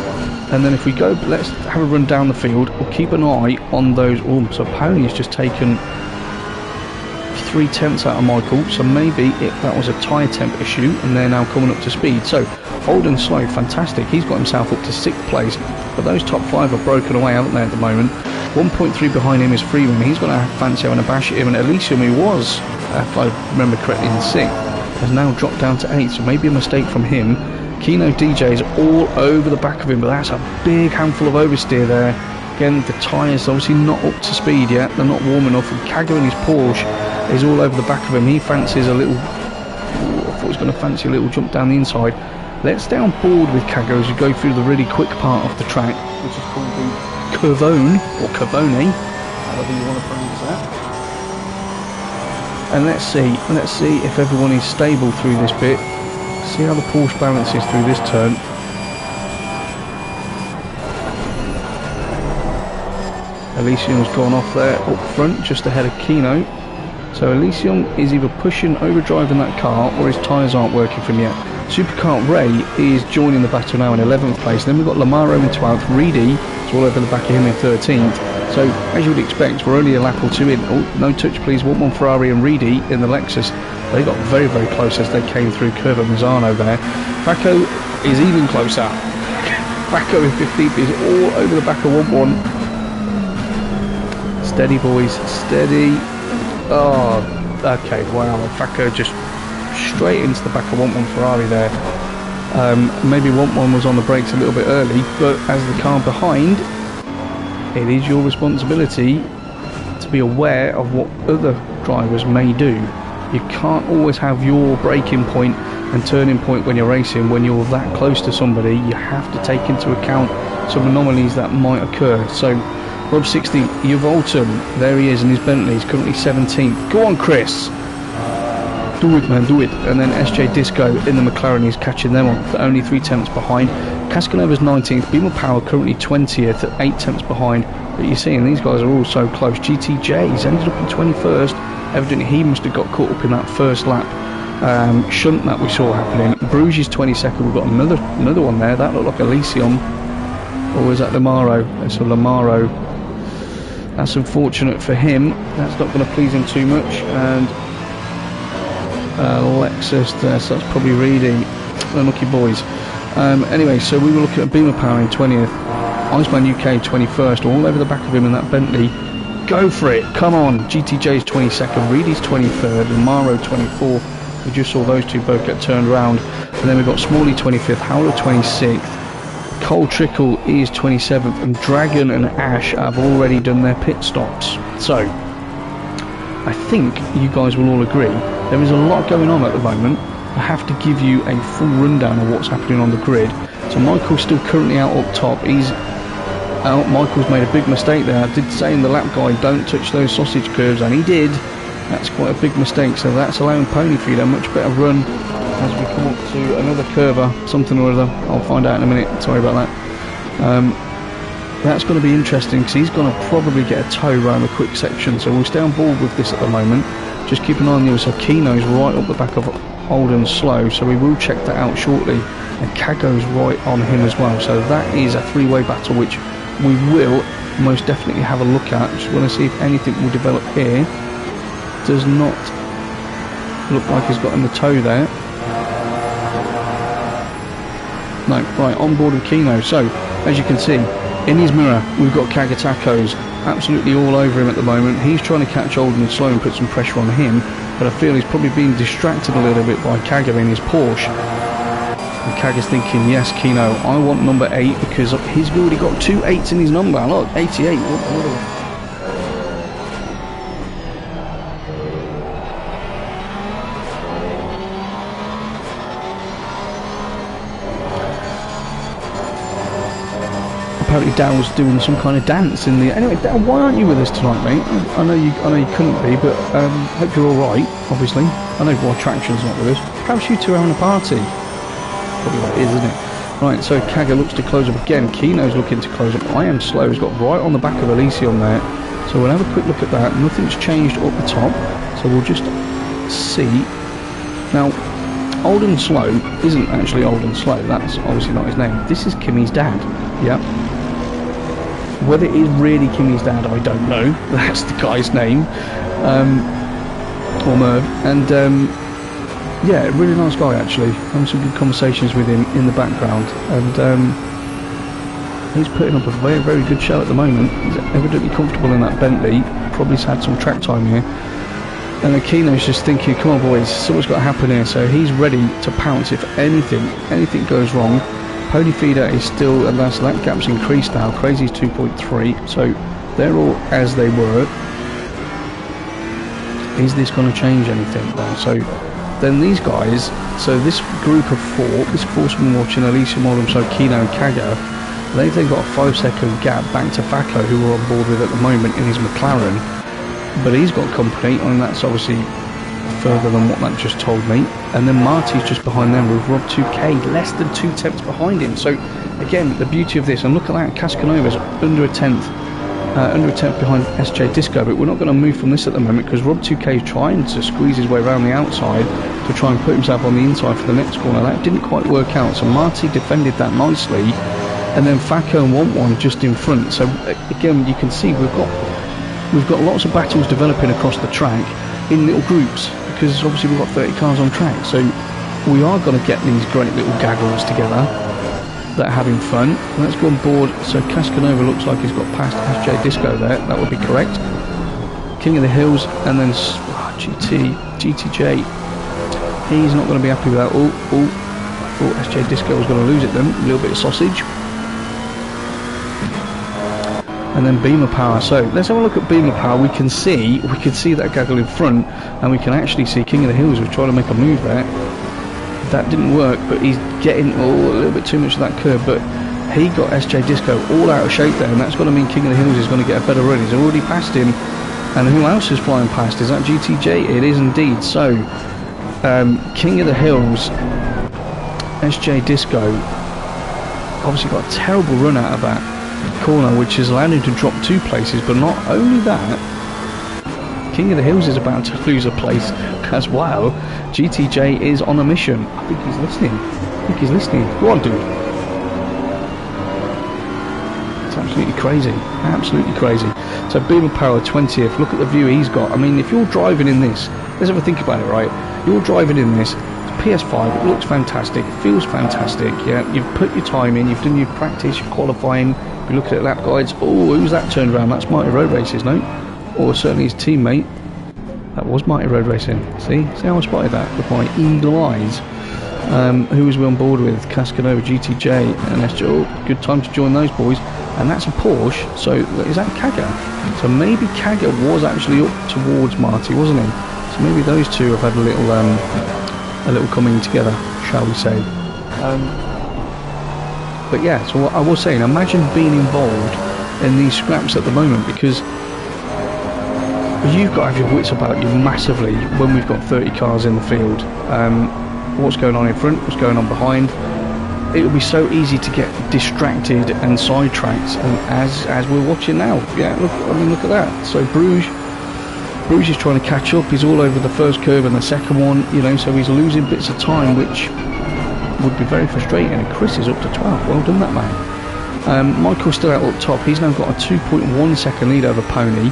and then if we go, let's have a run down the field. We'll keep an eye on those. Oh, so Pony's just taken 3/10 out of Michael, so maybe that was a tyre temp issue and they're now coming up to speed. So Holden Slow, fantastic, he's got himself up to 6th place, but those top 5 are broken away, haven't they, at the moment. 1.3 behind him is Freeman, he's going to fancy having a bash at him, and Elysium, who was, if I remember correctly, in 6th, has now dropped down to 8th, so maybe a mistake from him. Kino DJ is all over the back of him, but that's a big handful of oversteer there. Again, the tyres obviously not up to speed yet, they're not warm enough, and Kagger in his Porsche is all over the back of him. He fancies a little, I thought he was going to fancy a little jump down the inside. Let's stay on board with Kagger as we go through the really quick part of the track, which is called the Curvone, or Curvone, however you want to pronounce that. And let's see if everyone is stable through this bit. See how the Porsche balances through this turn. Elysium's gone off there up front, just ahead of Kino. So Elysium is either pushing, overdriving that car, or his tyres aren't working for him yet. Supercar Ray is joining the battle now in 11th place. Then we've got Lamaro in 12th. Reedy is all over the back of him in 13th. So, as you would expect, we're only a lap or two in. Oh, no touch please. 1-1 Ferrari and Reedy in the Lexus. They got very, very close as they came through curve at Misano there. Facco is even closer. Facco in 15th is all over the back of 1-1. Steady, boys. Steady. Oh, okay. Wow. Facco just straight into the back of 1-1 Ferrari there. Maybe 1-1 was on the brakes a little bit early, but as the car behind, it is your responsibility to be aware of what other drivers may do. You can't always have your braking point and turning point when you're racing. When you're that close to somebody, you have to take into account some anomalies that might occur. So Rob 16th, Uvalton, there he is in his Bentley, he's currently 17th. Go on, Chris! Do it, man, do it. And then SJ Disco in the McLaren, he's catching them on, only 3 tenths behind. Cascanova's 19th, Beamer Power currently 20th at 8 tenths behind. But you're seeing these guys are all so close. GTJ, he's ended up in 21st. Evidently he must have got caught up in that first lap shunt that we saw happening. Bruges is 22nd, we've got another one there. That looked like Elysium. Or is that Lamaro? That's a Lamaro. That's unfortunate for him. That's not going to please him too much. And Lexus there, so that's probably reading. Unlucky boys. Anyway, so we were looking at Beamer Power in 20th. Iceman UK 21st, all over the back of him in that Bentley. Go for it, come on. GTJ's 22nd, Reedy's 23rd, Lamaro 24th. We just saw those two both get turned around. And then we've got Smalley 25th, Howler 26th, Cole Trickle is 27th, and Dragon and Ash have already done their pit stops. So, I think you guys will all agree, there is a lot going on at the moment. I have to give you a full rundown of what's happening on the grid. So Michael's still currently out up top. He's out. Michael's made a big mistake there. I did say in the lap guide, don't touch those sausage curves, and he did. That's quite a big mistake, so that's allowing Pony Feeder a much better run as we come up to another curver, something or other. I'll find out in a minute, sorry about that. That's going to be interesting because he's going to probably get a tow around the quick section, so we'll stay on board with this at the moment. Just keep an eye on the other side. Kino's right up the back of Old and Slow, so we will check that out shortly, and Kago's right on him as well, so that is a three-way battle which we will most definitely have a look at. Just want to see if anything will develop here. Does not look like he's got in the tow there. No, right, on board with Kino. So, as you can see, in his mirror, we've got Kagatacos absolutely all over him at the moment. He's trying to catch Old and Slow and put some pressure on him, but I feel he's probably being distracted a little bit by Kaga in his Porsche. And Kaga's thinking, yes, Kino, I want number 8 because he's already got 2 8s in his number. Look, 88. What apparently Daryl's doing some kind of dance in the... Anyway, Daryl, why aren't you with us tonight, mate? I know you couldn't be, but hope you're all right. Obviously, I know why Traction's not with us. Perhaps you two are having a party. Probably what it is, isn't it? Right, so Kaga looks to close up again. Kino's looking to close up. I Am Slow has got right on the back of Elysium there, so we'll have a quick look at that. Nothing's changed up the top, so we'll just see. Now, Old and Slow isn't actually Old and Slow. That's obviously not his name. This is Kimmy's dad. Yep. Whether it is really Kimmy's dad, I don't know. That's the guy's name, or Merv. And yeah, really nice guy actually. Having some good conversations with him in the background, and he's putting up a very, very good show at the moment. He's evidently comfortable in that Bentley. Probably had some track time here. And Akino's just thinking, come on boys, something's got to happen here. So he's ready to pounce if anything goes wrong. Pony Feeder is still, and that gap's increased now. Crazy's 2.3, so they're all as they were. Is this going to change anything though? So then these guys, so this group of 4, this foursoman watching Alicia Mollum, so Kino and Kaga, they've then got a 5-second gap back to Facco, who we're on board with at the moment in his McLaren. But he's got company, and that's obviously further than what that just told me. And then Marty's just behind them with Rob 2K, less than 2 tenths behind him. So again, the beauty of this, and look at that, Cascanova's under a tenth under a tenth behind SJ Disco, but we're not going to move from this at the moment because Rob2K is trying to squeeze his way around the outside to try and put himself on the inside for the next corner. That didn't quite work out, so Marty defended that nicely, and then Faco and Want1 just in front. So again, you can see we've got lots of battles developing across the track in little groups, because obviously we've got 30 cars on track, so we are going to get these great little gaggles together that are having fun. Let's go on board. So Cascanova looks like he's got past SJ Disco there, that would be correct. King of the Hills, and then GTJ, he's not going to be happy with that. I thought SJ Disco was going to lose it then, a little bit of sausage. And then Beamer Power. So let's have a look at Beamer Power. We can see that gaggle in front, and we can actually see King of the Hills was trying to make a move there. That didn't work, but he's getting a little bit too much of that curve, but he got SJ Disco all out of shape there, and that's going to mean King of the Hills is going to get a better run. He's already passed him, and who else is flying past? Is that GTJ? It is indeed. So King of the Hills, SJ Disco obviously got a terrible run out of that corner, which has allowed him to drop 2 places, but not only that, King of the Hills is about to lose a place as well. GTJ is on a mission. I think he's listening. Go on, dude. It's absolutely crazy. So Beamer Power 20th. Look at the view he's got. I mean, if you're driving in this, let's have a think about it, right? You're driving in this, it's PS5, it looks fantastic, it feels fantastic, yeah, you've put your time in, you've done your practice, your qualifying, you look at lap guides. Oh, who's that turned around? That's Mighty Road Races, no? Or certainly his teammate. That was Mighty Road Racing. See how I spotted that with my eagle eyes. Who was we on board with? Cascanova, GTJ, and SJ. Oh, good time to join those boys. And that's a Porsche. So is that Kaga? So maybe Kaga was actually up towards Marty, wasn't he? So maybe those two have had a little coming together, shall we say? But yeah, so what I was saying, imagine being involved in these scraps at the moment, because you've got to have your wits about you massively when we've got 30 cars in the field. What's going on in front, what's going on behind. It will be so easy to get distracted and sidetracked, and as we're watching now. Yeah, look at that. So Bruges is trying to catch up. He's all over the first curve and the second one, you know, so he's losing bits of time, which would be very frustrating. And Chris is up to 12. Well done, that man. Michael's still out up top. He's now got a 2.1 second lead over Pony.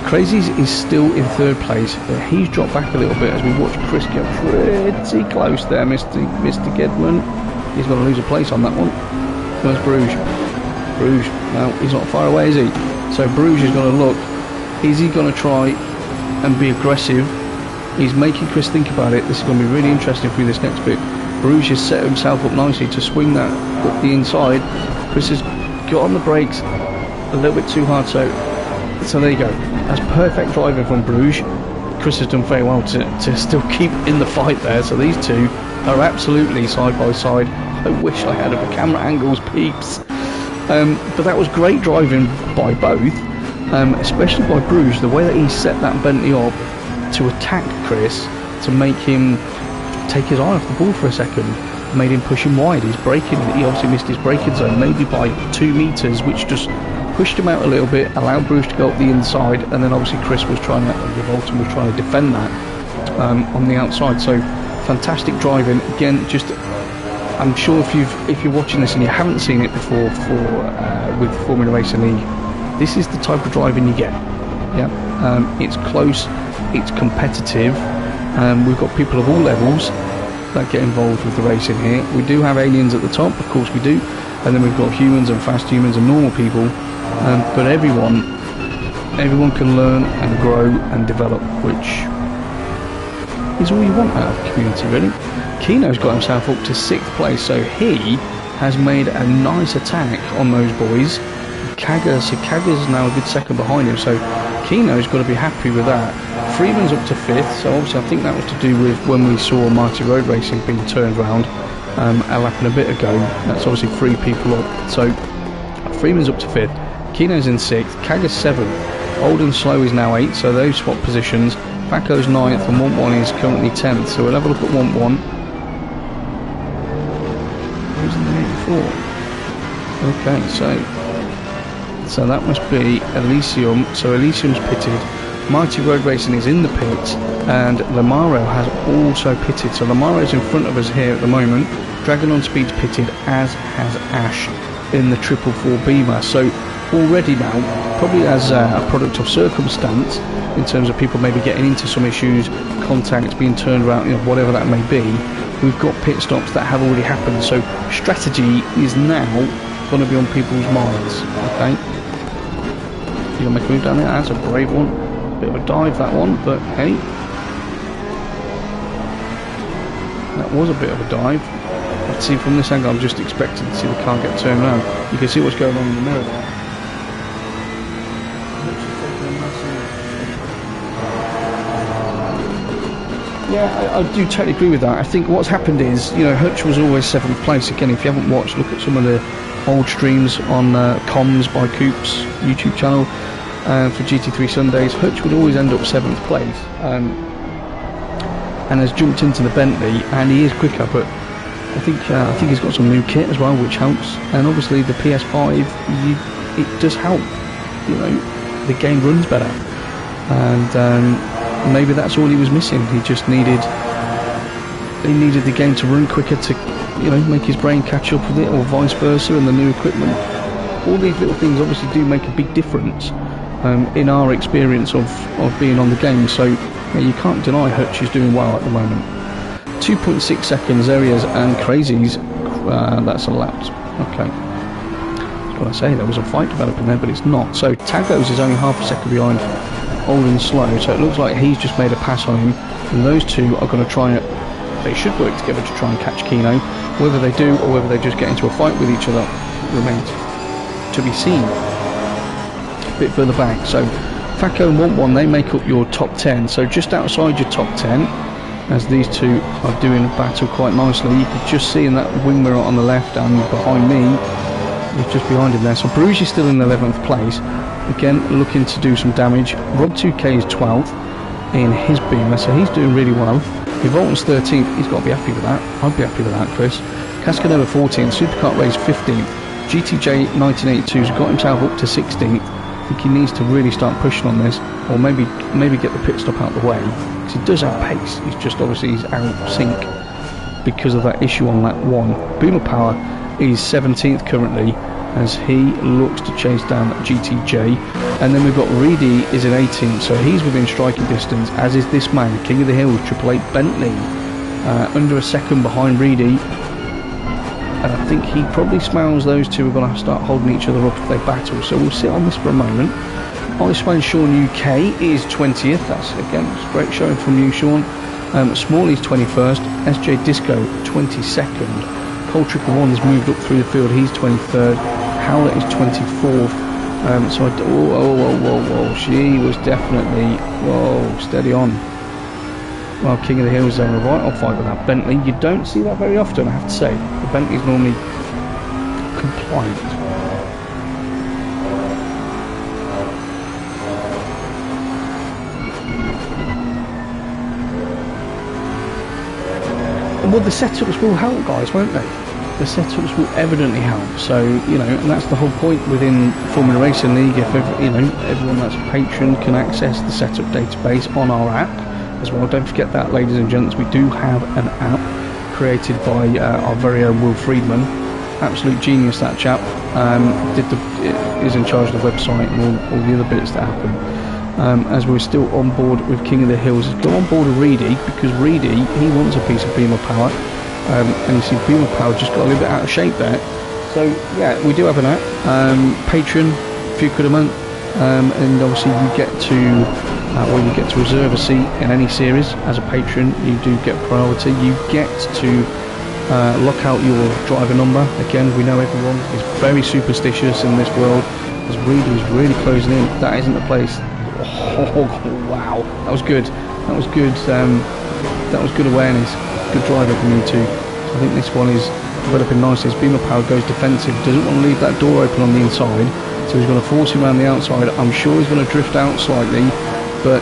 Crazies is still in 3rd place. He's dropped back a little bit as we watch Chris get pretty close there, Mr. Gedman. He's going to lose a place on that one. Where's Bruges? No, he's not far away, is he? So Bruges is going to look. Is he going to try and be aggressive? He's making Chris think about it. This is going to be really interesting for you, this next bit. Bruges has set himself up nicely to swing that up the inside. Chris has got on the brakes a little bit too hard, so there you go. That's perfect driving from Bruges. Chris has done very well to still keep in the fight there. So these two are absolutely side by side. I wish I had the camera angles, peeps. But that was great driving by both, especially by Bruges. The way that he set that Bentley up to attack Chris, to make him take his eye off the ball for a second, made him push him wide. He obviously missed his braking zone, maybe by 2 meters, which just pushed him out a little bit, allowed Bruce to go up the inside, and then obviously Chris was trying to defend that on the outside. So fantastic driving again. Just, I'm sure if you're watching this and you haven't seen it before with Formula Racing League, this is the type of driving you get. Yeah, it's close, it's competitive. We've got people of all levels that get involved with the racing here. We do have aliens at the top, of course we do, and then we've got humans and fast humans and normal people. But everyone can learn and grow and develop, which is all you want out of the community, really. Kino's got himself up to 6th place, so he has made a nice attack on those boys. Kaga's now a good second behind him, so Kino's got to be happy with that. Freeman's up to 5th, so obviously I think that was to do with when we saw Mighty Road Racing being turned round a lap and a bit ago. That's obviously 3 people up, so Freeman's up to 5th. Kino's in 6th, Kaga's 7th, Old and Slow is now 8th, so those swap positions. Faco's 9th and Want1 is currently 10th, so we'll have a look at Want1. Who's in the 84? Okay, so So that must be Elysium. So Elysium's pitted. Mighty Road Racing is in the pit, and Lamaro has also pitted. So Lamaro is in front of us here at the moment. Dragon on Speed's pitted, as has Ash in the 444 Beamer. So already now, probably as a product of circumstance, in terms of people maybe getting into some issues, contacts being turned around, you know, whatever that may be, we've got pit stops that have already happened. So strategy is now going to be on people's minds. Okay, you gonna make a move down there? That's a brave one. Bit of a dive, that one, but hey, that was a bit of a dive. Let's see from this angle. I'm just expecting to see the car get turned around. You can see what's going on in the mirror there. Yeah, I do totally agree with that. I think what's happened is, you know, Hutch was always 7th place. Again, if you haven't watched, look at some of the old streams on COMMS by Coop's YouTube channel. For GT3 Sundays, Hutch would always end up 7th place, and has jumped into the Bentley, and he is quicker. But I think he's got some new kit as well, which helps. And obviously the PS5, it does help. You know, the game runs better, and maybe that's all he was missing. He just needed the game to run quicker to, you know, make his brain catch up with it, or vice versa. And the new equipment, all these little things obviously do make a big difference. In our experience of being on the game. So yeah, you can't deny Hutch is doing well at the moment. 2.6 seconds, there he is, and Crazy's, that's a lapse. Okay, that's what I say, there was a fight developing there, but it's not. So Tagos is only half a second behind Old and Slow, so it looks like he's just made a pass on him, and those two are going to try it. They should work together to try and catch Kino. Whether they do, or whether they just get into a fight with each other, remains to be seen. Bit further back, so Faco and Want One, they make up your top 10. So just outside your top 10, as these two are doing a battle quite nicely, you can just see in that wing mirror on the left, and behind me, he's just behind him there. So Bruges is still in 11th place, again looking to do some damage. Rob 2K is 12th in his Beamer, so he's doing really well. If Volton's 13th, he's got to be happy with that. I'd be happy with that, Chris. Cascanova 14th, Superkart Race 15th, GTJ 1982's got himself up to 16th. I think he needs to really start pushing on this, or maybe get the pit stop out of the way, because he does have pace. He's just obviously he's out of sync because of that issue on lap 1. Boomer Power is 17th currently, as he looks to chase down GTJ, and then we've got Reedy is in 18th, so he's within striking distance, as is this man, King of the Hills, 888 Bentley, under a second behind Reedy. And I think he probably smells those two are going to start holding each other up if they battle. So we'll sit on this for a moment. Iceman Sean UK is 20th. That's, again, it's a great showing from you, Sean. Smalley's 21st. SJ Disco 22nd. Cole Triple One has moved up through the field. He's 23rd. Howlett is 24th. So I whoa. She was definitely, steady on. Well, King of the Hills having a right off fight with that Bentley. You don't see that very often, I have to say. The Bentley's normally compliant. Well, the setups will help, guys, won't they? The setups will evidently help. So, you know, and that's the whole point within Formula Racing League. If everyone that's a patron can access the setup database on our app as well. Don't forget that, ladies and gents, we do have an app created by our very own Will Friedman. Absolute genius, that chap. Is in charge of the website and all the other bits that happen. As we're still on board with King of the Hills, go on board with Reedy, because Reedy, he wants a piece of Beamer Power, and you see Beamer Power just got a little bit out of shape there. So yeah, we do have an app, Patreon, a few quid a month, and obviously you get to reserve a seat in any series. As a patron, you do get priority. You get to lock out your driver number. Again, we know everyone is very superstitious in this world, as Reedy is really closing in. That isn't the place. Oh wow, that was good. That was good. That was good awareness. Good driving from you two. I think this one is developing nicely. As Beamer Power goes defensive, doesn't want to leave that door open on the inside, so he's going to force him around the outside. I'm sure he's going to drift out slightly, but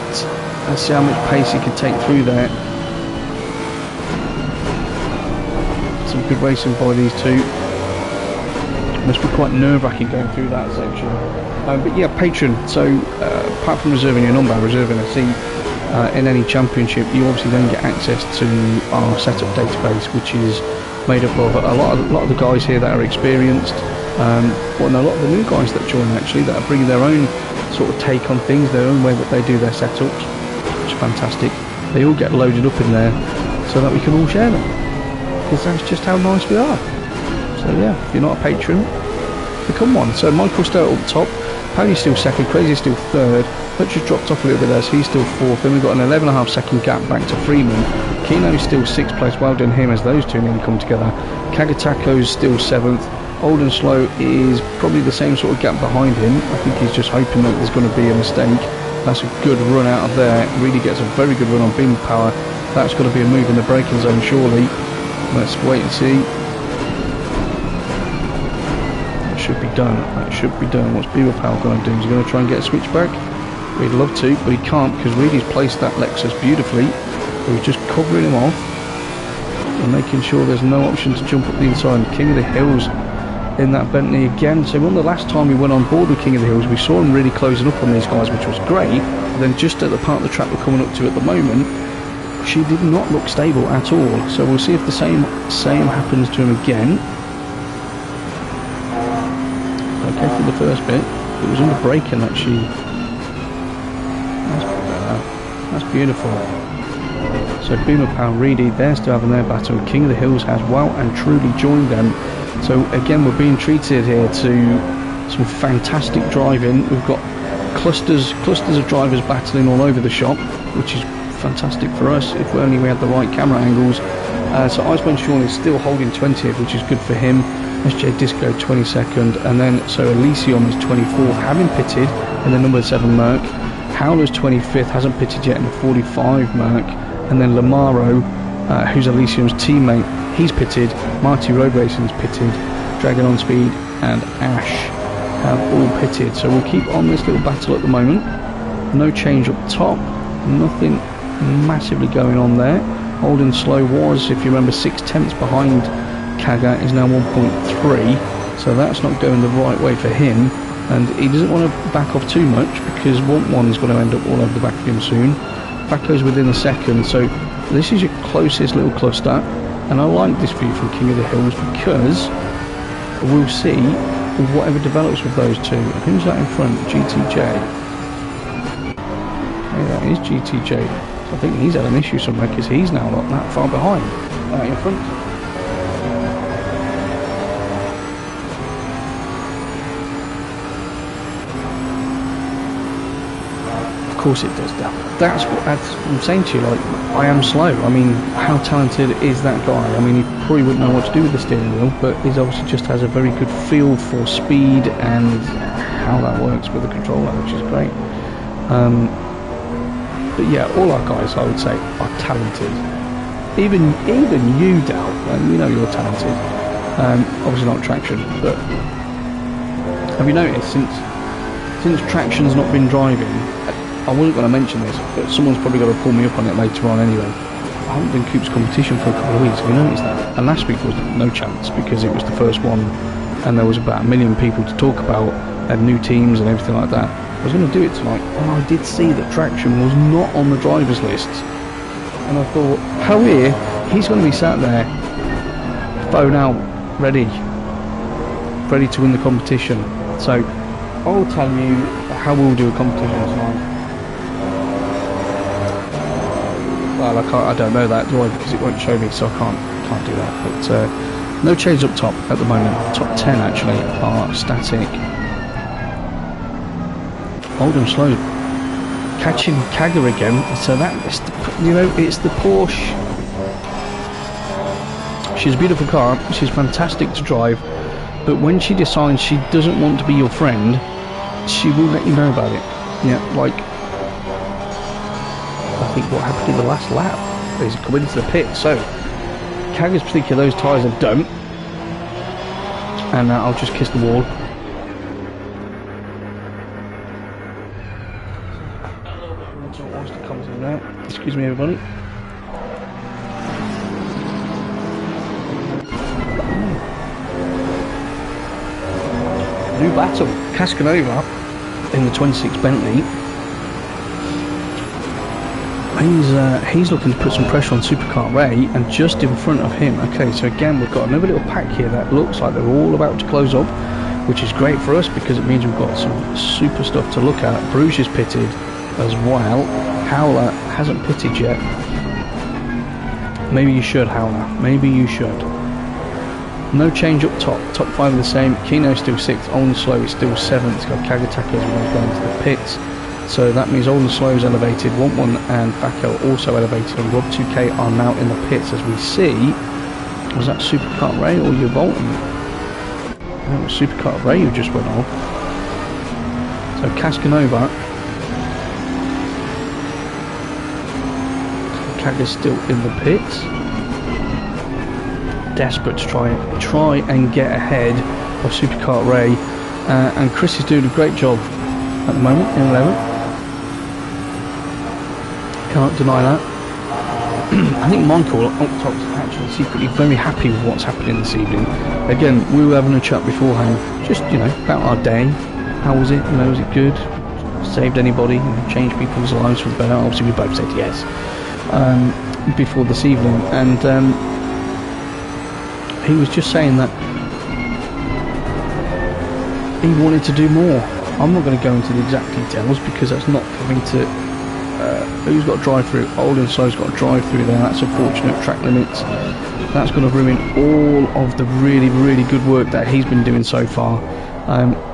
let's see how much pace he can take through there. Some good racing by these two. Must be quite nerve-wracking going through that section. But yeah, Patron. So apart from reserving your number, reserving a seat in any championship, you obviously then get access to our setup database, which is made up of a lot of the guys here that are experienced. Well, no, a lot of the new guys that join actually, that are bringing their own sort of take on things, their own way that they do their setups, which is fantastic. They all get loaded up in there so that we can all share them, because that's just how nice we are. So yeah, if you're not a patron, become one. So Michael's still up top, Pony's still second, Crazy's still third, Hutch has dropped off a little bit there, so he's still fourth. Then we've got an 11.5 second gap back to Freeman. Kino's still sixth place, well done him, as those two nearly come together. Kagatako's still seventh. Old and Slow is probably the same sort of gap behind him. I think he's just hoping that there's going to be a mistake. That's a good run out of there. Really gets a very good run on beam power. That's got to be a move in the braking zone, surely. Let's wait and see. That should be done. That should be done. What's Beaver Power going to do? Is he going to try and get a switchback? We'd love to, but he can't, because Reedy's placed that Lexus beautifully. So he's just covering him off and making sure there's no option to jump up the inside. King of the Hills in that Bentley again. So when the last time we went on board with King of the Hills, we saw him really closing up on these guys, which was great. But then just at the part of the track we're coming up to at the moment, she did not look stable at all. So we'll see if the same happens to him again. Okay, for the first bit, it was under braking that she... That's beautiful. So Boomer Power, Reedy, they're still having their battle. King of the Hills has well and truly joined them. So again, we're being treated here to some fantastic driving. We've got clusters of drivers battling all over the shop, which is fantastic for us if only we had the right camera angles. So Iceman Sean is still holding 20th, which is good for him. SJ Disco 22nd, and then so Elysium is 24th, having pitted in the number 7 Merc. Howler's 25th, hasn't pitted yet in the 45 Merc, and then Lamaro, who's Elysium's teammate, he's pitted. Marty Road Racing's pitted. Dragon on Speed and Ash have all pitted. So we'll keep on this little battle at the moment. No change up top, nothing massively going on there. Old and Slow was, if you remember, 6/10 behind Kaga, is now 1.3, so that's not going the right way for him, and he doesn't want to back off too much because 1 is going to end up all over the back of him soon. Backo's within a second, so this is your closest little cluster, and I like this view from King of the Hills because we'll see whatever develops with those two. Who's that in front? GTJ. Hey, that is GTJ. So I think he's had an issue somewhere because he's now not that far behind in front. Of course it does that. That's what I'm saying to you, like, I am slow. I mean, how talented is that guy? I mean, he probably wouldn't know what to do with the steering wheel, but he obviously just has a very good feel for speed and how that works with the controller, which is great. But yeah, all our guys, I would say, are talented. Even you, Dal, and we know you're talented. Obviously not Traction, but have you noticed since Traction's not been driving, I wasn't going to mention this, but someone's probably got to pull me up on it later on anyway. I haven't done Coop's competition for a couple of weeks, have you noticed that? And last week was no chance because it was the first one and there was about 1 million people to talk about and new teams and everything like that. I was going to do it tonight, and I did see that Traction was not on the drivers list. And I thought, how here, he's going to be sat there, phone out, ready to win the competition. So I'll tell you how we'll do a competition tonight. Well, I don't know that, do I? Because it won't show me, so I can't do that. But no change up top at the moment. Top 10 actually are static. Old and Slow catching Kaga again. So that is it's the Porsche. She's a beautiful car. She's fantastic to drive. But when she decides she doesn't want to be your friend, she will let you know about it. Yeah, like I think what happened in the last lap is coming into the pit. So Kaga's thinking those tyres are done, and I'll just kiss the wall. Excuse me, everybody. New battle. Cascanova in the 26 Bentley. He's looking to put some pressure on Supercar Ray, and just in front of him. Okay, so again we've got another little pack here that looks like they're all about to close up, which is great for us because it means we've got some super stuff to look at. Bruges is pitted as well. Howler hasn't pitted yet. Maybe you should, Howler. Maybe you should. No change up top. Top 5 are the same. Kino's still 6th. Old and Slow is still 7th. It's got Kagataka as well going to the pits. So that means Old and Slow is elevated. 1-1 and Fackel also elevated. And Rob 2K are now in the pits as we see. Was that Supercar Ray or you Bolton? That was Supercar Ray who just went off. So Cascanova. Kaga's still in the pits. Desperate to try and get ahead of Supercar Ray, and Chris is doing a great job at the moment in 11th. Can't deny that. I think Michael up top's actually secretly very happy with what's happening this evening. Again, we were having a chat beforehand, just about our day. How was it? Was it good? Saved anybody? Changed people's lives for the better? Obviously, we both said yes before this evening, and he was just saying that he wanted to do more. I'm not going to go into the exact details because that's not for me to. Who's got a drive through? Old and Slow's got a drive through there. That's unfortunate. Track limits. That's going to ruin all of the really, really good work that he's been doing so far.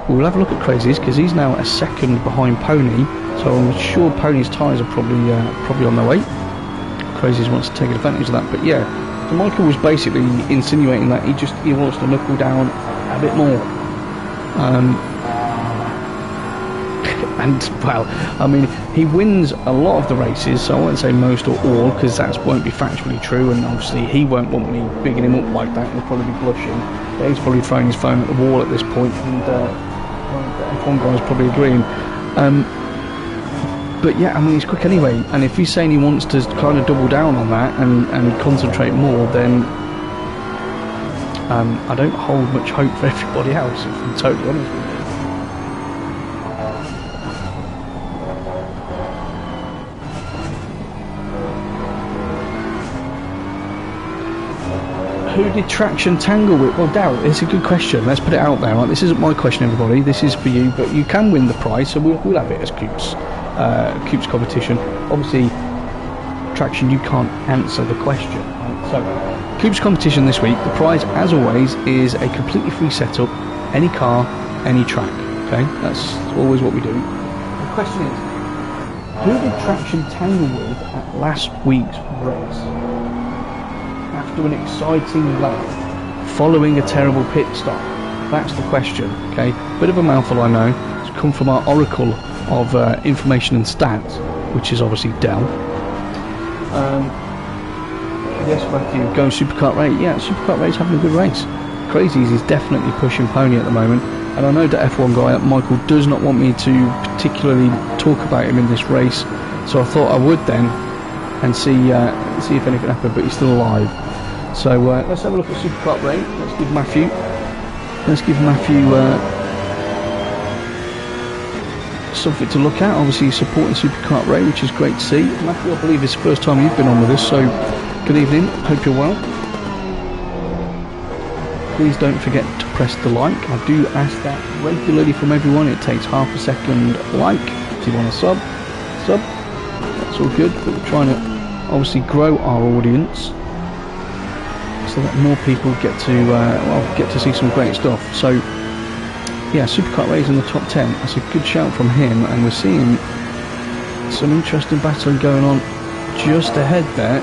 We'll have a look at Crazy's because he's now a second behind Pony. So I'm sure Pony's tyres are probably on their way. Crazy's wants to take advantage of that, but yeah. So Michael was basically insinuating that he wants to knuckle down a bit more. And well, I mean, he wins a lot of the races, so I won't say most or all because that won't be factually true, and obviously he won't want me bigging him up like that. He'll probably be blushing. Yeah, he's probably throwing his phone at the wall at this point, and the F1 guy's probably agreeing. But yeah, I mean, he's quick anyway, and if he's saying he wants to kind of double down on that and concentrate more, then I don't hold much hope for everybody else, if I'm totally honest with you. Who did Traction tangle with? Well, Darryl, it's a good question. Let's put it out there. Right? This isn't my question, everybody. This is for you, but you can win the prize, so we'll have it as Coops competition. Obviously, Traction, you can't answer the question. Right? So, Coops competition this week. The prize, as always, is a completely free setup, any car, any track. Okay, that's always what we do. The question is, who did Traction tangle with at last week's race? After an exciting lap, following a terrible pit stop? That's the question, okay? Bit of a mouthful, I know. It's come from our oracle of information and stats, which is obviously Dell. Yes, Matthew, go Supercar Ray. Yeah, Supercar Ray's having a good race. Crazies is definitely pushing Pony at the moment, and I know the F1 guy, Michael, does not want me to particularly talk about him in this race, so I thought I would then, and see if anything happened, but he's still alive. So let's have a look at Supercar Ray. Let's give Matthew something to look at. Obviously he's supporting Supercar Ray, which is great to see. Matthew, I believe it's the first time you've been on with us, so good evening, hope you're well. Please don't forget to press the like. I do ask that regularly from everyone. It takes half a second like. If you want to sub, that's all good, but we're trying to obviously grow our audience so that more people get to see some great stuff. So yeah, Supercar Ray's in the top 10. That's a good shout from him, and we're seeing some interesting battling going on just ahead there,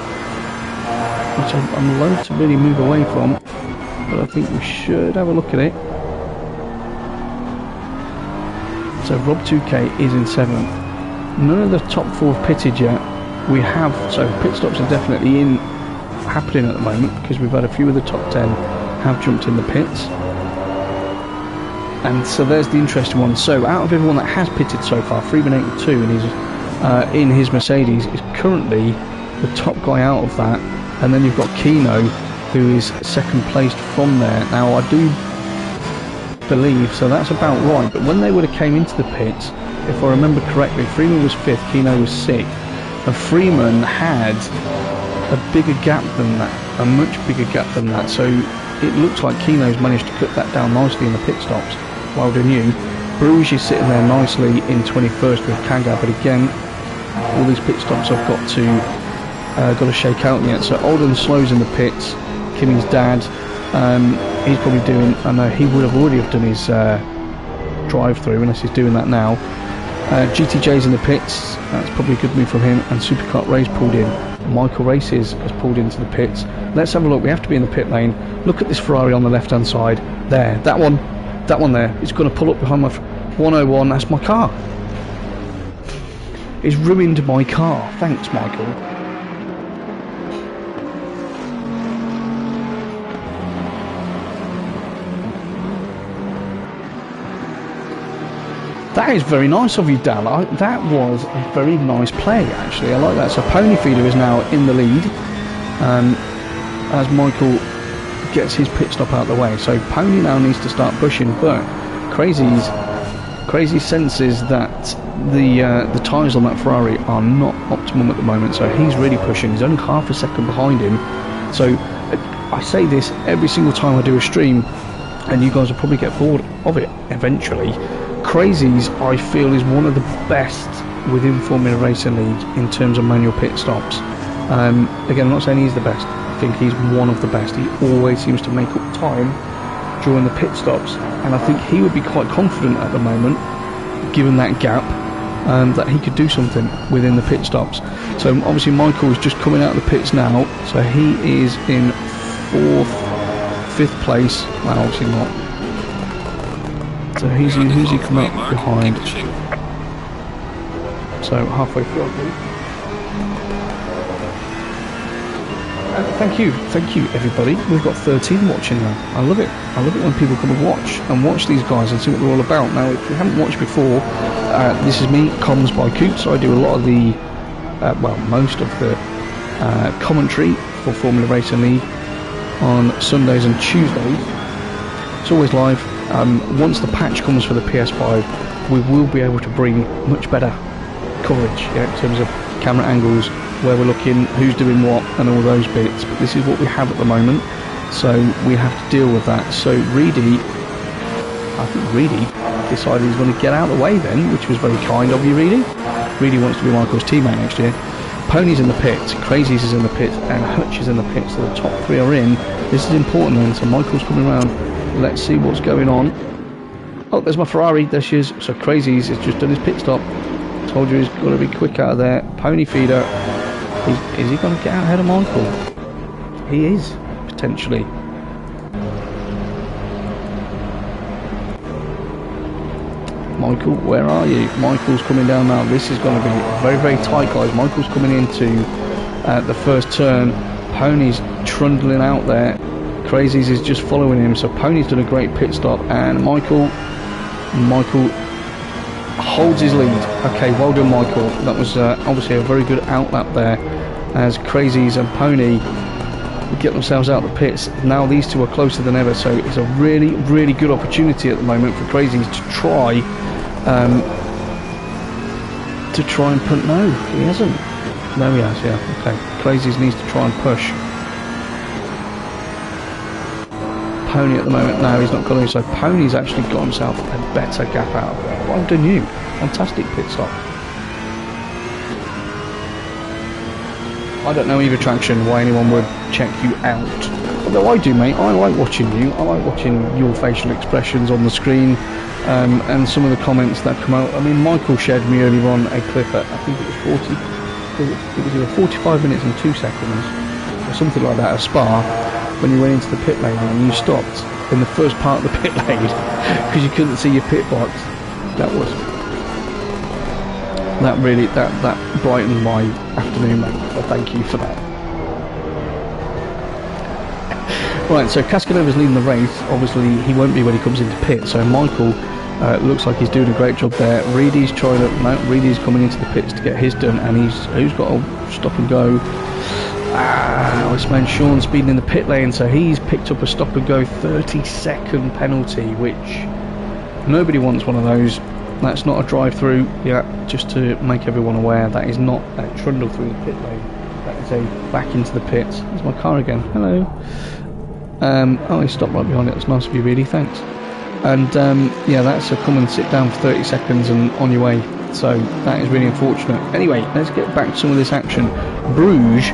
which I'm loath to really move away from, but I think we should have a look at it. So Rob 2K is in 7th. None of the top 4 have pitted yet. We have, so pit stops are definitely happening at the moment, because we've had a few of the top 10 have jumped in the pits, and so there's the interesting one. So out of everyone that has pitted so far, Freeman82 in his Mercedes is currently the top guy out of that, and then you've got Kino, who is second placed from there. Now I do believe, so that's about right. But when they would have came into the pits, if I remember correctly, Freeman was 5th, Keno was 6th, and Freeman had a bigger gap than that, a much bigger gap than that. So it looks like Keno's managed to cut that down nicely in the pit stops. Well done you. Bruges is sitting there nicely in 21st with Kaga, but again, all these pit stops have got to shake out yet. So Alden Slow's in the pits, Kimmy's dad. He's probably doing, I know he would have already have done his drive-through unless he's doing that now. GTJ's in the pits, that's probably a good move from him, and Supercar Ray's pulled in. Michael Races has pulled into the pits. Let's have a look, we have to be in the pit lane. Look at this Ferrari on the left-hand side. There, that one there. It's going to pull up behind my 101, that's my car. It's ruined my car. Thanks, Michael. That is very nice of you, Dal. That was a very nice play, actually. I like that. So Pony Feeder is now in the lead as Michael gets his pit stop out of the way. So Pony now needs to start pushing, but Crazy senses that the tyres on that Ferrari are not optimum at the moment. So he's really pushing. He's only half a second behind him. So I say this every single time I do a stream, and you guys will probably get bored of it eventually. Crazy's, I feel, is one of the best within Formula Racing League in terms of manual pit stops. Again, I'm not saying he's the best. I think he's one of the best. He always seems to make up time during the pit stops, and I think he would be quite confident at the moment, given that gap, that he could do something within the pit stops. So obviously Michael is just coming out of the pits now, so he is in 5th place. Well, obviously not. So who's he coming up behind? So halfway through, I believe. Thank you everybody. We've got 13 watching now. I love it when people come and watch these guys and see what they're all about. Now, if you haven't watched before, this is me, COMMS by Coots. I do a lot of the, most of the commentary for Formula Racing League on Sundays and Tuesdays. It's always live. Once the patch comes for the PS5, we will be able to bring much better coverage, in terms of camera angles, where we're looking, who's doing what, and all those bits. But this is what we have at the moment, so we have to deal with that. So I think Reedy decided he's going to get out of the way then, which was very kind of you, Reedy. Reedy wants to be Michael's teammate next year. Pony's in the pits, Crazy's is in the pits, and Hutch is in the pits, so the top 3 are in. This is important then, so Michael's coming around. Let's see what's going on. Oh, there's my Ferrari, there she is. So Crazy's has just done his pit stop. Told you he's got to be quick out of there. Pony Feeder, is he going to get out ahead of Michael? He is, potentially. Michael, where are you? Michael's coming down now. This is going to be very, very tight, guys. Michael's coming into the first turn. Pony's trundling out there. Crazy's is just following him. So Pony's done a great pit stop, and Michael holds his lead. Okay, well done, Michael. That was obviously a very good outlap there, as Crazy's and Pony get themselves out of the pits. Now these two are closer than ever, so it's a really, really good opportunity at the moment for Crazy's to try and punt. No, he hasn't. No, he has. Yeah. Okay. Crazy's needs to try and push. Pony at the moment, no, he's not going to. So Pony's actually got himself a better gap out of it. Well done you. Fantastic pit stop. I don't know either Traction why anyone would check you out. Although I do, mate. I like watching you. I like watching your facial expressions on the screen, and some of the comments that come out. I mean, Michael shared me earlier on a clip at, I think it was either 45 minutes and 2 seconds, or something like that, at Spa, when you went into the pit lane and you stopped in the first part of the pit lane because you couldn't see your pit box. That really brightened my afternoon, mate. So thank you for that. Right, so Cascadova's leading the race. Obviously he won't be when he comes into pit, so Michael looks like he's doing a great job there. Reedy's trying to, no, Reedy's coming into the pits to get his done, and who's got a stop and go. This man Sean speeding in the pit lane, so he's picked up a stop and go 30-second penalty, which Nobody wants one of those. That's not a drive-through. Yeah, just to make everyone aware, that is not a trundle through the pit lane. That is a back into the pits. There's my car again. Hello. Oh, he stopped right behind it. That's nice of you, really. Thanks. And yeah, that's a come and sit down for 30 seconds and on your way. So that is really unfortunate. Anyway, let's get back to some of this action. Bruges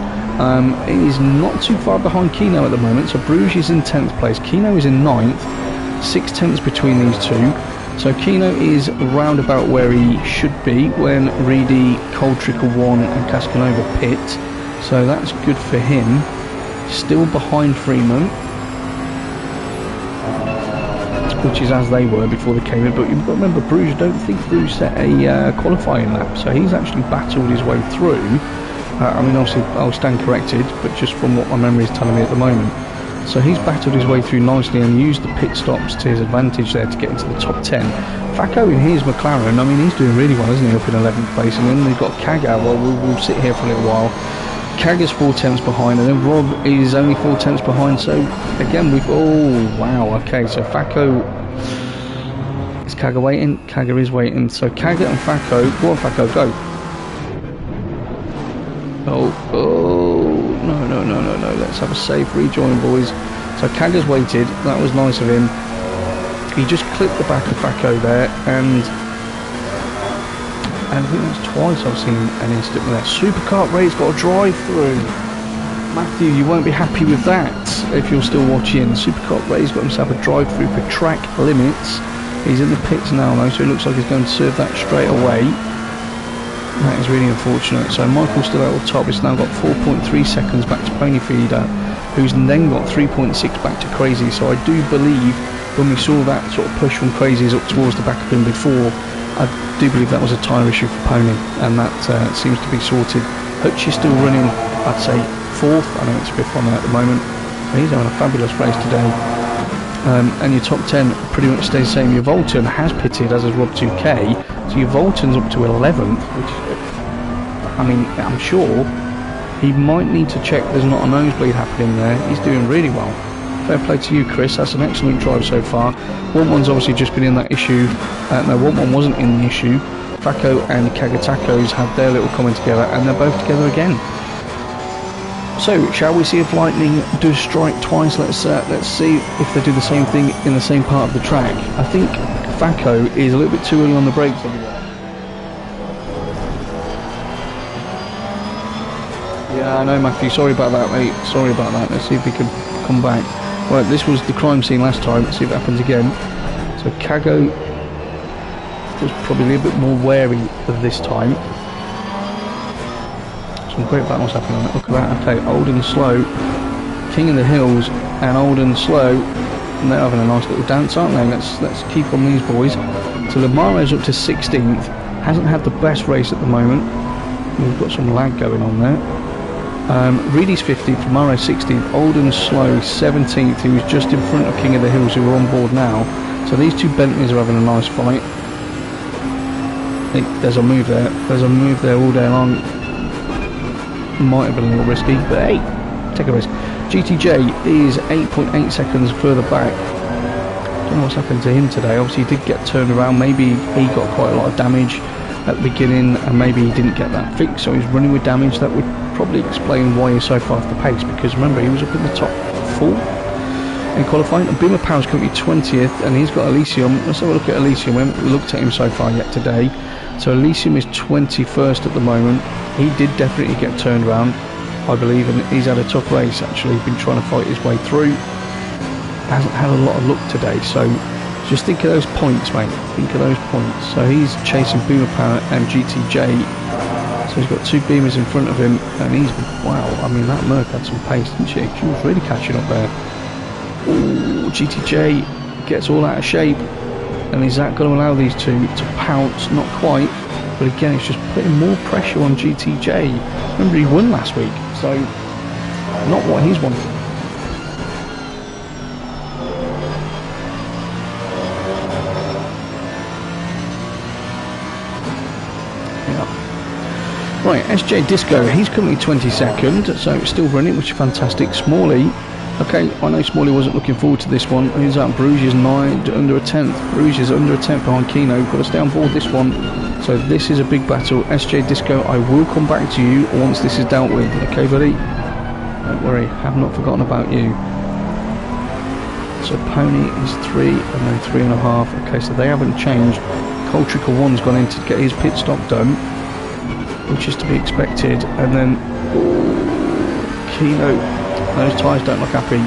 is not too far behind Kino at the moment. So Bruges is in 10th place. Kino is in 9th. 6 tenths between these two. So Kino is round about where he should be when Reedy, Cold Trickle 1 and Cascanova pit. So that's good for him. Still behind Freeman, which is as they were before they came in. But you've got to remember, Bruges, I don't think Bruges set a qualifying lap. So he's actually battled his way through. I mean, obviously, I'll stand corrected, but just from what my memory is telling me at the moment. So he's battled his way through nicely and used the pit stops to his advantage there to get into the top 10. Facco in his McLaren, I mean, he's doing really well, isn't he, up in 11th place. And then they've got Kaga. Well, we'll sit here for a little while. Kaga's 4 tenths behind, and then Rob is only 4 tenths behind. So again, oh wow, okay. So Facco, is Kaga waiting? Kaga is waiting. So Kaga and Facco, go on Facco, go. Oh, no. Let's have a safe rejoin, boys. So Kaga's waited. That was nice of him. He just clipped the back of Facco there, and I think that's twice I've seen an instant with that. Superkart Ray's got a drive-through. Matthew, you won't be happy with that if you're still watching. Superkart Ray's got himself a drive-through for track limits. He's in the pits now, though, so it looks like he's going to serve that straight away. That is really unfortunate. So Michael's still out the top. It's now got 4.3 seconds back to Pony Feeder, who's then got 3.6 back to Crazy. So I do believe when we saw that sort of push from Crazy's up towards the back of him before, I do believe that was a tyre issue for Pony, and that seems to be sorted. Hutch is still running, I'd say, 4th. I know it's a bit fun at the moment. He's having a fabulous race today. And your top 10 pretty much stays the same. Your Volton has pitted, as has Rob 2K. So your Volton's up to 11th, which, I mean, I'm sure he might need to check there's not a nosebleed happening there. He's doing really well. Fair play to you, Chris. That's an excellent drive so far. 1-1's obviously just been in that issue. No, 1-1 wasn't in the issue. Facco and Kagatako's had their little comment together, and they're both together again. So, shall we see if lightning does strike twice? Let's see if they do the same thing in the same part of the track. I think Facco is a little bit too early on the brakes. Yeah, I know, Matthew. Sorry about that, mate. Sorry about that. Let's see if we can come back. Right, this was the crime scene last time. Let's see if it happens again. So Kago was probably a little bit more wary of this time. Some great battles happening on it. Look at that. Okay, Old and Slow, King of the Hills, and Old and Slow. And they're having a nice little dance, aren't they? Let's keep on these boys. So Lamaro's up to 16th. Hasn't had the best race at the moment. We've got some lag going on there. Reedy's 15th, Lamaro's 16th, Old and Slow 17th, who was just in front of King of the Hills, who are on board now. So these two Bentleys are having a nice fight. There's a move there. There's a move there all day long. Might have been a little risky, but hey, take a risk. GTJ is 8.8 seconds further back. Don't know what's happened to him today. Obviously he did get turned around. Maybe he got quite a lot of damage at the beginning, and maybe he didn't get that fixed, so he's running with damage. That would probably explain why he's so far off the pace, because remember, he was up in the top 4 in qualifying. And Boomer Power's currently 20th, and he's got Elysium. Let's have a look at Elysium. We haven't looked at him so far yet today. So Elysium is 21st at the moment. He did definitely get turned around, I believe, and he's had a tough race actually. He's been trying to fight his way through. Hasn't had a lot of luck today, so just think of those points, mate. Think of those points. So he's chasing Boomer Power and GTJ. So he's got two Beamers in front of him, and he's, wow, I mean, that Merc had some pace, didn't she? She was really catching up there. Ooh, GTJ gets all out of shape. And is that going to allow these two to pounce? Not quite. But again, it's just putting more pressure on GTJ. Remember, he won last week, so not what he's wanted. Right, SJ Disco, he's currently 22nd, so it's still running, which is fantastic. Smalley Okay, I know Smalley wasn't looking forward to this one. Who's that? Bruges under a 10th. Bruges under a 10th behind Kino. Got to stay on board this one. So this is a big battle. SJ Disco, I will come back to you once this is dealt with. Okay, buddy? Don't worry, have not forgotten about you. So Pony is 3 and then 3.5. Okay, so they haven't changed. Coltrickle 1's gone in to get his pit stop done, which is to be expected. And then Kino, those tyres don't look happy.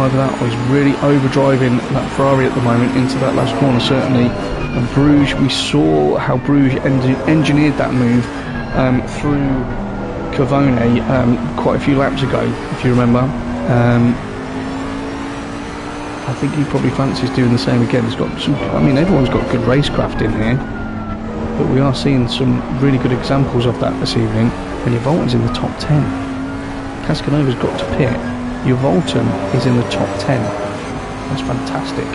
Either that or he's really overdriving that Ferrari at the moment into that last corner, certainly. And Bruges, we saw how Bruges engineered that move through Cavone quite a few laps ago, if you remember. I think he probably fancies doing the same again. He's got some, I mean, everyone's got good racecraft in here, but we are seeing some really good examples of that this evening. And your Volton's in the top 10. Cascanova's got to pit. Your Volton is in the top 10. That's fantastic.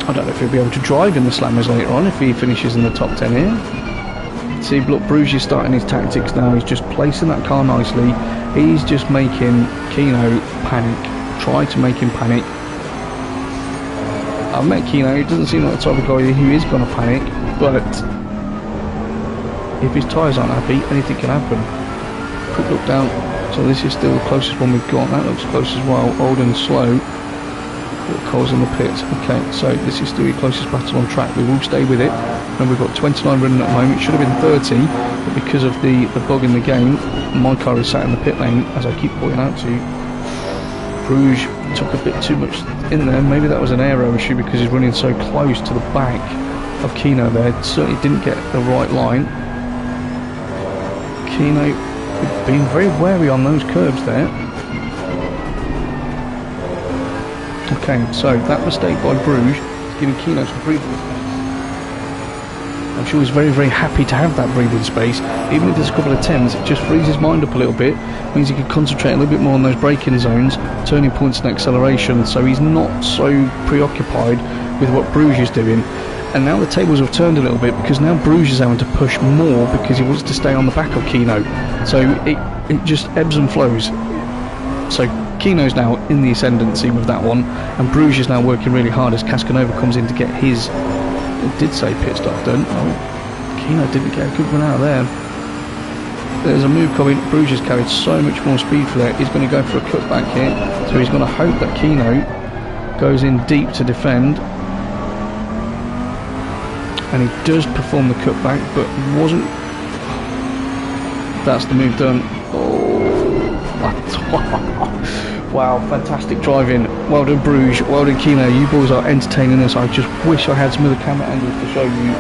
I don't know if he'll be able to drive in the Slammers later on if he finishes in the top 10 here. See, look, Bruges is starting his tactics now. He's just placing that car nicely. He's just making Kino panic. Try to make him panic. I've met Kino. He doesn't seem like the type of guy who is going to panic, but if his tyres aren't happy, anything can happen. Quick look down. So this is still the closest one we've got. That looks close as well. Old and slow. Cole's in the pits. Okay, so this is still your closest battle on track. We will stay with it. And we've got 29 running at the moment. It should have been 30, but because of the bug in the game, my car is sat in the pit lane, as I keep pointing out to you. Bruges took a bit too much in there. Maybe that was an aero issue because he's running so close to the back of Kino there. Certainly didn't get the right line. Kino being very wary on those curves there. Okay, so that mistake by Bruges is giving Kino some breathing space. I'm sure he's very, very happy to have that breathing space. Even if there's a couple of tens, it just frees his mind up a little bit. Means he can concentrate a little bit more on those braking zones, turning points and acceleration, so he's not so preoccupied with what Bruges is doing. And now the tables have turned a little bit because now Bruges is having to push more because he wants to stay on the back of Kino. So it just ebbs and flows. So Kino's now in the ascendancy with that one, and Bruges is now working really hard as Cascanova comes in to get his, it did say pit stop done. Oh, Kino didn't get a good run out of there. There's a move coming. Bruges has carried so much more speed for that. He's going to go for a cutback here, so he's going to hope that Kino goes in deep to defend. And he does perform the cutback, but wasn't. That's the move done. Wow, fantastic driving. Well done, Bruges. Well done, Kino. You boys are entertaining us. I just wish I had some other camera angles to show you,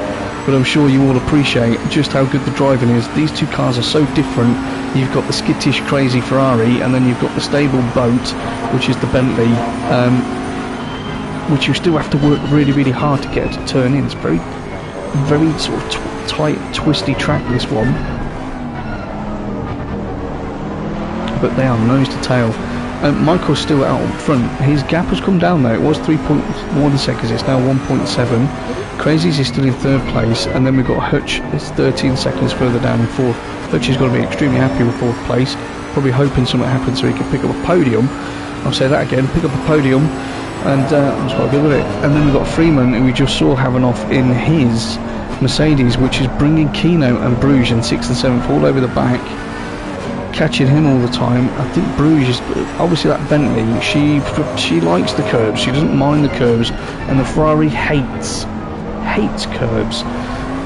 but I'm sure you all appreciate just how good the driving is. These two cars are so different. You've got the skittish, crazy Ferrari, and then you've got the stable boat, which is the Bentley, which you still have to work really, really hard to get it to turn in. It's very sort of tight, twisty track, this one. But they are nose to tail. Michael's still out in front. His gap has come down though. It was 3.1 seconds, it's now 1.7. Crazies is still in third place, and then we've got Hutch, it's 13 seconds further down in fourth. Hutch is going to be extremely happy with fourth place, probably hoping something happens so he can pick up a podium. I'll say that again, pick up a podium, and that's quite good with it. And then we've got Freeman, who we just saw having off in his Mercedes, which is bringing Kino and Bruges in 6th and 7th all over the back, catching him all the time. I think Bruges, obviously that Bentley, she likes the curbs, she doesn't mind the curves, and the Ferrari hates curbs.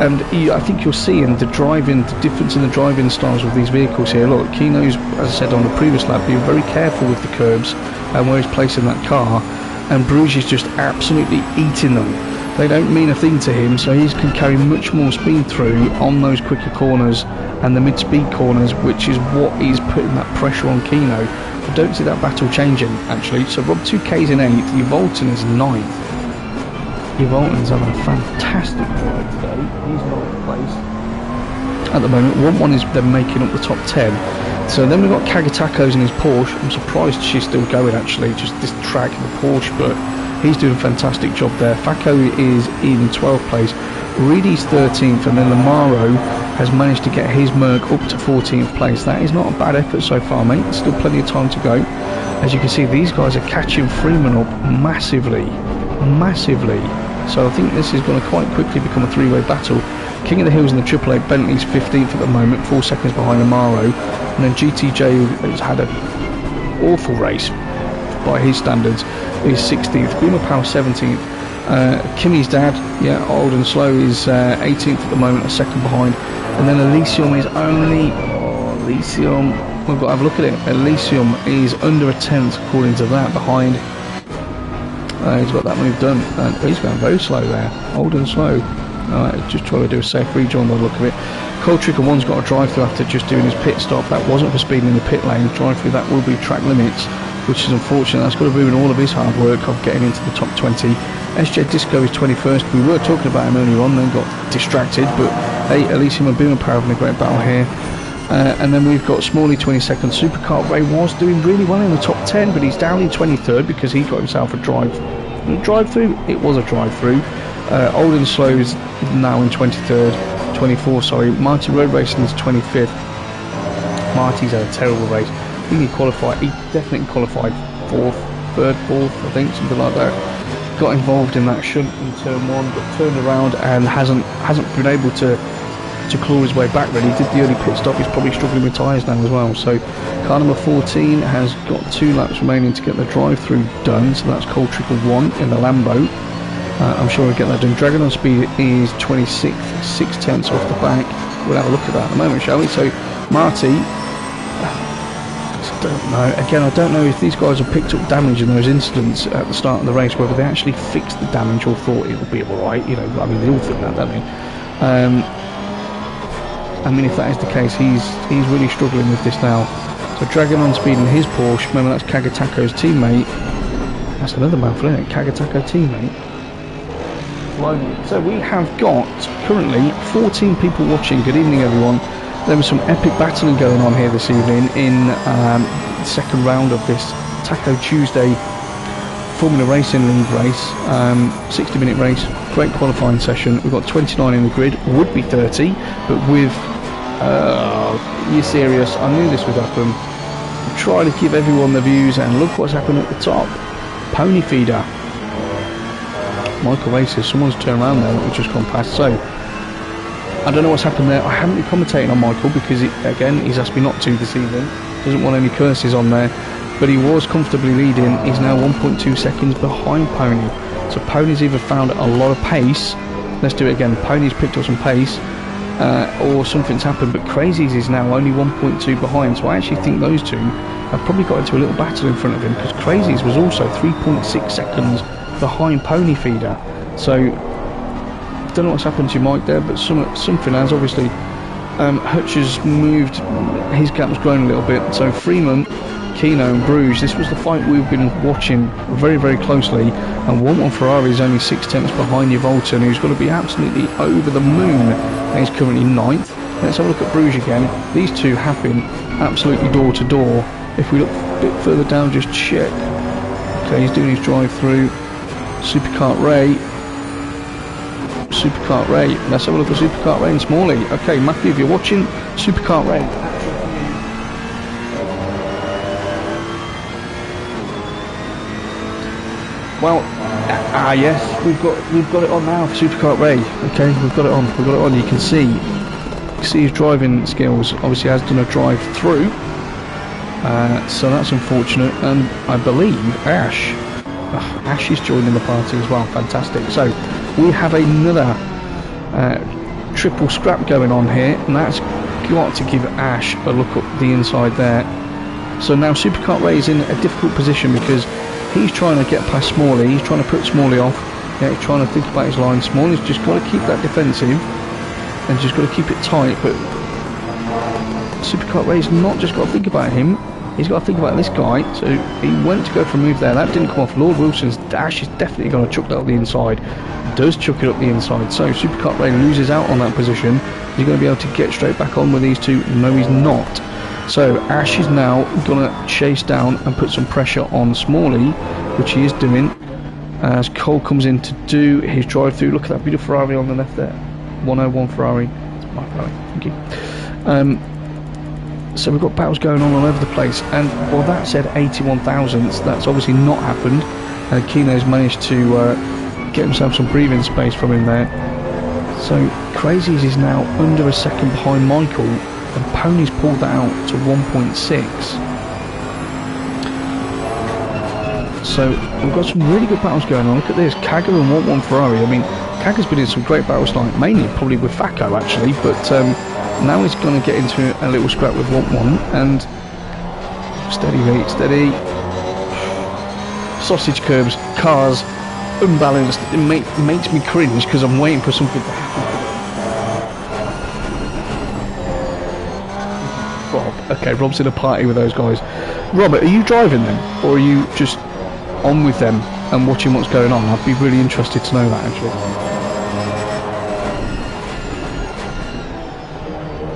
And I think you're seeing the difference in the driving styles of these vehicles here. Look, Kino's, as I said on the previous lap, being very careful with the curbs and where he's placing that car, and Bruges is just absolutely eating them. They don't mean a thing to him, so he can carry much more speed through on those quicker corners and the mid-speed corners, which is what is putting that pressure on Kino. I don't see that battle changing, actually. So Rob 2K's in 8th, your Volton is 9th. Your Volton's having a fantastic drive today. He's in 9th place at the moment. 1-1 is them making up the top 10. So then we've got Kagatacos in his Porsche. I'm surprised she's still going, actually, just this track, the Porsche, but he's doing a fantastic job there. Facco is in 12th place. Reedy's 13th, and then Lamaro has managed to get his Merc up to 14th place. That is not a bad effort so far, mate. There's still plenty of time to go. As you can see, these guys are catching Freeman up massively. So I think this is going to quite quickly become a three-way battle. King of the Hills in the Triple 8, Bentley's 15th at the moment, 4 seconds behind Amaro. And then GTJ, who's had an awful race by his standards, is 16th. Boomer Power 17th. Kimmy's dad, yeah, old and slow, is 18th at the moment, a second behind. And then Elysium is only... Elysium... We've got to have a look at it. Elysium is under a 10th according to that, behind. He's got that move done. And he's going very slow there. Old and slow. Just trying to do a safe rejoin by the look of it. Cold Tricker 1's got a drive-through after just doing his pit stop. That wasn't for speeding in the pit lane. Drive-through, that will be track limits, which is unfortunate. That's got to ruin all of his hard work of getting into the top 20. SJ Disco is 21st. We were talking about him earlier on, then got distracted. But hey, Elysium and Boomer Power having a great battle here. And then we've got Smalley 22nd. Supercar Ray was doing really well in the top 10, but he's down in 23rd because he got himself a drive-through. It was a drive-through. Old and Slow is now in 23rd, 24th, sorry. Marty Road Racing is 25th. Marty's had a terrible race. I think he definitely qualified 4th, I think, something like that. Got involved in that shunt in turn 1, got turned around and hasn't been able to claw his way back really. He did the early pit stop. He's probably struggling with tyres now as well. So car number 14 has got 2 laps remaining to get the drive-through done. So that's Cold Trickle 1 in the Lambo. I'm sure we'll get that done. Dragon on Speed is 26th, 6 tenths off the back. We'll have a look at that in a moment, shall we? So Marty, I just don't know. Again, I don't know if these guys have picked up damage in those incidents at the start of the race, whether they actually fixed the damage or thought it would be alright. You know, I mean, they all think that, don't they? I mean, if that is the case, he's really struggling with this now. So Dragon on Speed in his Porsche. Remember, that's Kagatako's teammate. That's another mouthful, isn't it? Kagatako teammate. So we have got currently 14 people watching. Good evening, everyone. There was some epic battling going on here this evening in the second round of this Taco Tuesday Formula Racing League race. 60-minute race. Great qualifying session. We've got 29 in the grid. Would be 30, but with you're serious? I knew this would happen. I'm trying to give everyone the views, and look what's happened at the top. Pony feeder. Michael Races, someone's turned around there that we've just gone past. So I don't know what's happened there. I haven't been commentating on Michael because he's asked me not to this evening. Doesn't want any curses on there, but he was comfortably leading. He's now 1.2 seconds behind Pony. So Pony's either found a lot of pace. Let's do it again. Pony's picked up some pace, or something's happened. But Crazy's is now only 1.2 behind. So I actually think those two have probably got into a little battle in front of him, because Crazy's was also 3.6 seconds behind Pony Feeder. So I don't know what's happened to Mike there, but something has obviously. Hutch has moved, his gap's grown a little bit. So Freeman, Keno and Bruges, this was the fight we've been watching very, very closely. And 1-1 Ferrari is only 6 tenths behind Yvolton, who's going to be absolutely over the moon. And he's currently 9th. Let's have a look at Bruges again. These two have been absolutely door to door. If we look a bit further down, just check. Okay, he's doing his drive through. Superkart Ray. Let's have a look at Superkart Ray and Smalley. Okay, Matthew, if you're watching, Superkart Ray. Well, yes, we've got it on now for Superkart Ray. Okay, we've got it on. You can see his driving skills. Obviously, has done a drive through. So that's unfortunate. And I believe Ash is joining the party as well. Fantastic. So we have another triple scrap going on here, and that's got to give Ash a look up the inside there. So now Superkart Ray is in a difficult position because he's trying to get past Smalley. He's trying to put Smalley off. Yeah, he's trying to think about his line. Smalley's just got to keep that defensive and just got to keep it tight. But Superkart Ray's not just got to think about him. He's got to think about this guy. So he went to go for a move there. That didn't come off. Lord Wilson's dash is definitely going to chuck that up the inside. Does chuck it up the inside. So Superkart Ray loses out on that position. He's going to be able to get straight back on with these two. No, he's not. So Ash is now going to chase down and put some pressure on Smalley, which he is doing, as Cole comes in to do his drive through. Look at that beautiful Ferrari on the left there. 101 Ferrari. It's Right, thank you. So we've got battles going on all over the place, and well, that said 81 thousandths, that's obviously not happened. Kino's managed to get himself some breathing space from him there. So Crazies is now under a second behind Michael, and Pony's pulled that out to 1.6. So we've got some really good battles going on. Look at this, Kagger and 1-1 Ferrari. I mean, Kagger's been in some great battles tonight, mainly probably with Facco actually, but now he's going to get into a little scrap with 1-1, and steady mate, steady. Sausage curbs, cars, unbalanced. It makes me cringe because I'm waiting for something to happen. Rob, okay, Rob's in a party with those guys. Robert, are you driving them, or are you just on with them and watching what's going on? I'd be really interested to know that actually.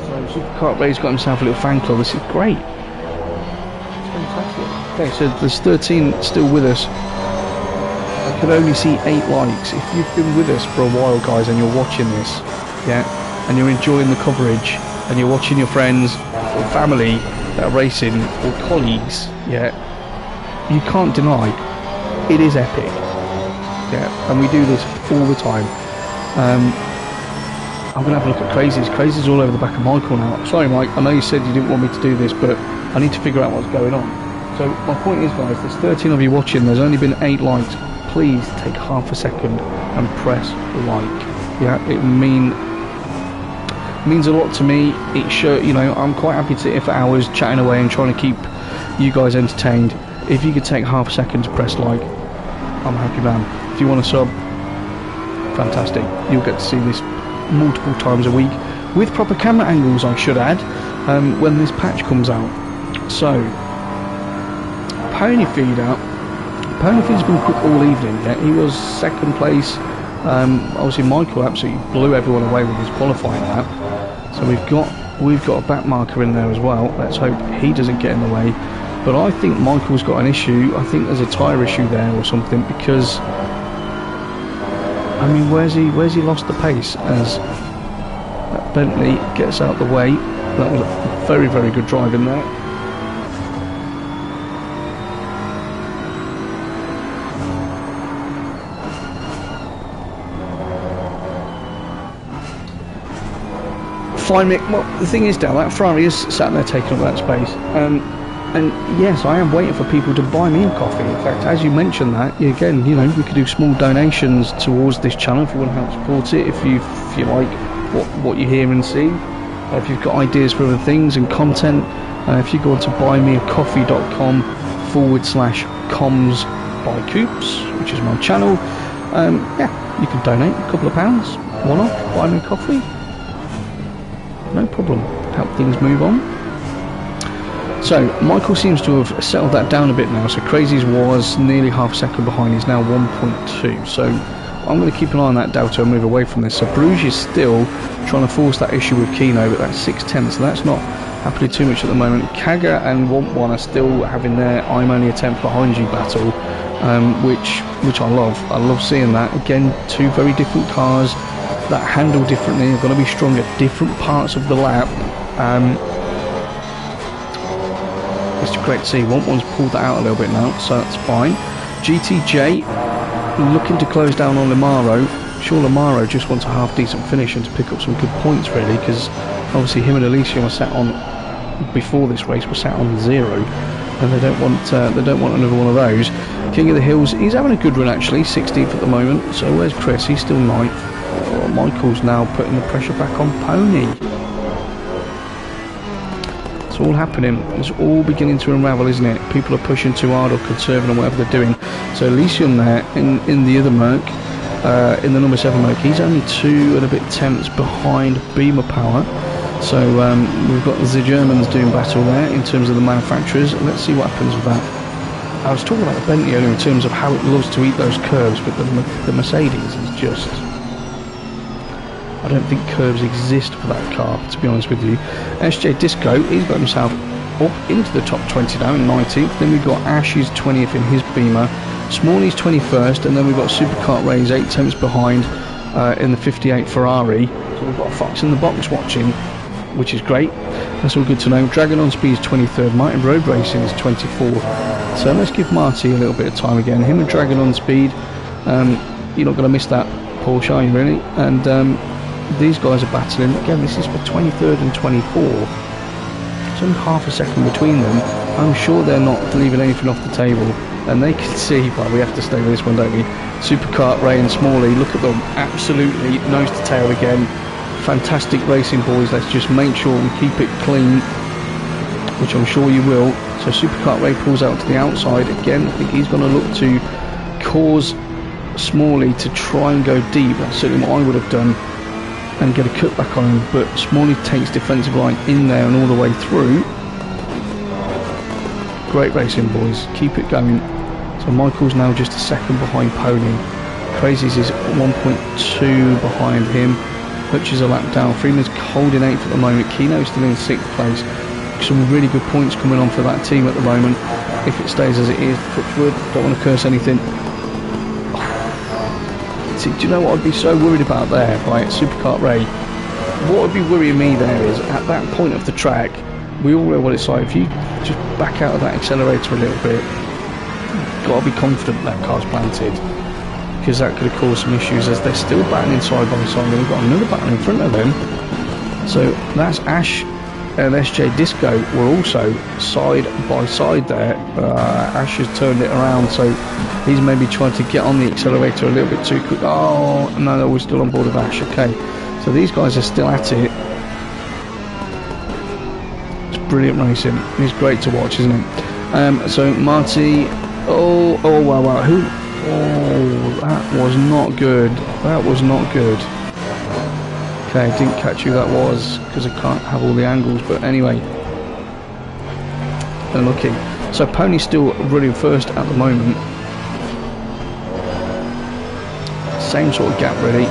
So Superkart Ray's got himself a little fan club. This is great. It's fantastic. Okay, so there's 13 still with us. I can only see 8 likes. If you've been with us for a while, guys, and you're watching this, yeah, and you're enjoying the coverage, and you're watching your friends or family that are racing, or colleagues, yeah, you can't deny it is epic. Yeah, and we do this all the time. I'm going to have a look at Crazies. Crazies all over the back of Michael now. Sorry, Mike, I know you said you didn't want me to do this, but I need to figure out what's going on. So my point is, guys, there's 13 of you watching. There's only been 8 likes. Please take half a second and press like. Yeah, it means a lot to me. It shows, you know, I'm quite happy to sit here for hours chatting away and trying to keep you guys entertained. If you could take half a second to press like, I'm a happy man. If you want to sub, fantastic. You'll get to see this multiple times a week with proper camera angles, I should add, when this patch comes out. So Pony Feeder. Pony Feeder's been quick all evening. Yeah, he was second place. Obviously Michael absolutely blew everyone away with his qualifying lap. So we've got a back marker in there as well. Let's hope he doesn't get in the way. But I think Michael's got an issue. I think there's a tyre issue there or something, because I mean, where's he lost the pace as that Bentley gets out the way. That was a very, very good drive in there. Fine, Mick. Well, the thing is, Dale, that Ferrari is sat there taking up that space. And yes, I am waiting for people to buy me a coffee. In fact, as you mentioned that, again, you know, we could do small donations towards this channel if you want to help support it. If you like what you hear and see, if you've got ideas for other things and content, if you go on to buymeacoffee.com/comms by Coops, which is my channel, yeah, you can donate a couple of pounds, one-off, buy me a coffee. No problem. Help things move on. So Michael seems to have settled that down a bit now. So Crazies was nearly half a second behind. He's now 1.2. So I'm going to keep an eye on that delta and move away from this. So Bruges is still trying to force that issue with Kino, but that's 6/10. So that's not happening too much at the moment. Kagger and 1-1 are still having their I'm only a tenth behind you battle, which I love. I love seeing that. Again, two very different cars that handle differently. They're going to be strong at different parts of the lap. It's great to see. 1-1's pulled that out a little bit now, so that's fine. GTJ looking to close down on Lamaro. Sure, Lamaro just wants a half decent finish and to pick up some good points, really, because obviously him and Elysium were sat on, before this race, were sat on 0, and they don't want another one of those. King of the Hills, he's having a good run actually, 16th at the moment. So where's Chris? He's still 9th. Oh, Michael's now putting the pressure back on Pony. It's all happening. It's all beginning to unravel, isn't it? People are pushing too hard or conserving or whatever they're doing. So Elysium there in the other Merc, in the number 7 Merc, he's only 2 and a bit tenths behind Beamer Power. So we've got the Germans doing battle there in terms of the manufacturers. Let's see what happens with that. I was talking about the Bentley earlier in terms of how it loves to eat those curves, but the Mercedes is just... I don't think curves exist for that car, to be honest with you. SJ Disco, he's got himself up into the top 20 now in 19th. Then we've got Ash, who's 20th in his Beamer. Smalley's 21st, and then we've got Superkart Ray's 8 tenths behind. in the 58 Ferrari. So we've got a fox in the box watching, which is great. That's all good to know. Dragon on Speed is 23rd. Martin Road Racing is 24th. So let's give Marty a little bit of time again. Him and Dragon on Speed. You're not going to miss that Porsche, are you really? And these guys are battling. Again, this is for 23rd and 24th. It's only half a second between them. I'm sure they're not leaving anything off the table. And they can see, well, we have to stay with this one, don't we? Superkart, Ray and Smalley, look at them. Absolutely nose to tail again. Fantastic racing, boys. Let's just make sure we keep it clean, which I'm sure you will. So Superkart Ray pulls out to the outside. Again, I think he's going to look to cause Smalley to try and go deep. That's certainly what I would have done, and get a cutback on him. But Smalley takes defensive line in there and all the way through. Great racing, boys. Keep it going. So Michael's now just a second behind Pony. Crazies is 1.2 behind him. Hutch is a lap down. Freeman's holding 8th at the moment. Keno's still in 6th place. Some really good points coming on for that team at the moment. If it stays as it is, touchwood, don't want to curse anything. See, do you know what I'd be so worried about there, right? Superkart Ray. What would be worrying me there is, at that point of the track, we all know what it's like. If you just back out of that accelerator a little bit, you've got to be confident that car's planted, because that could have caused some issues, as they're still battling side by side. We've got another battle in front of them. So that's Ash and SJ Disco were also side by side there. Ash has turned it around, so he's maybe trying to get on the accelerator a little bit too quick. Oh no, we're still on board with Ash. Okay, so these guys are still at it. It's brilliant racing. It's great to watch, isn't it? So Marty, oh wow, who? Oh, that was not good. That was not good. Okay, I didn't catch who that was because I can't have all the angles, but anyway. Unlucky. So Pony's still running first at the moment. Same sort of gap really.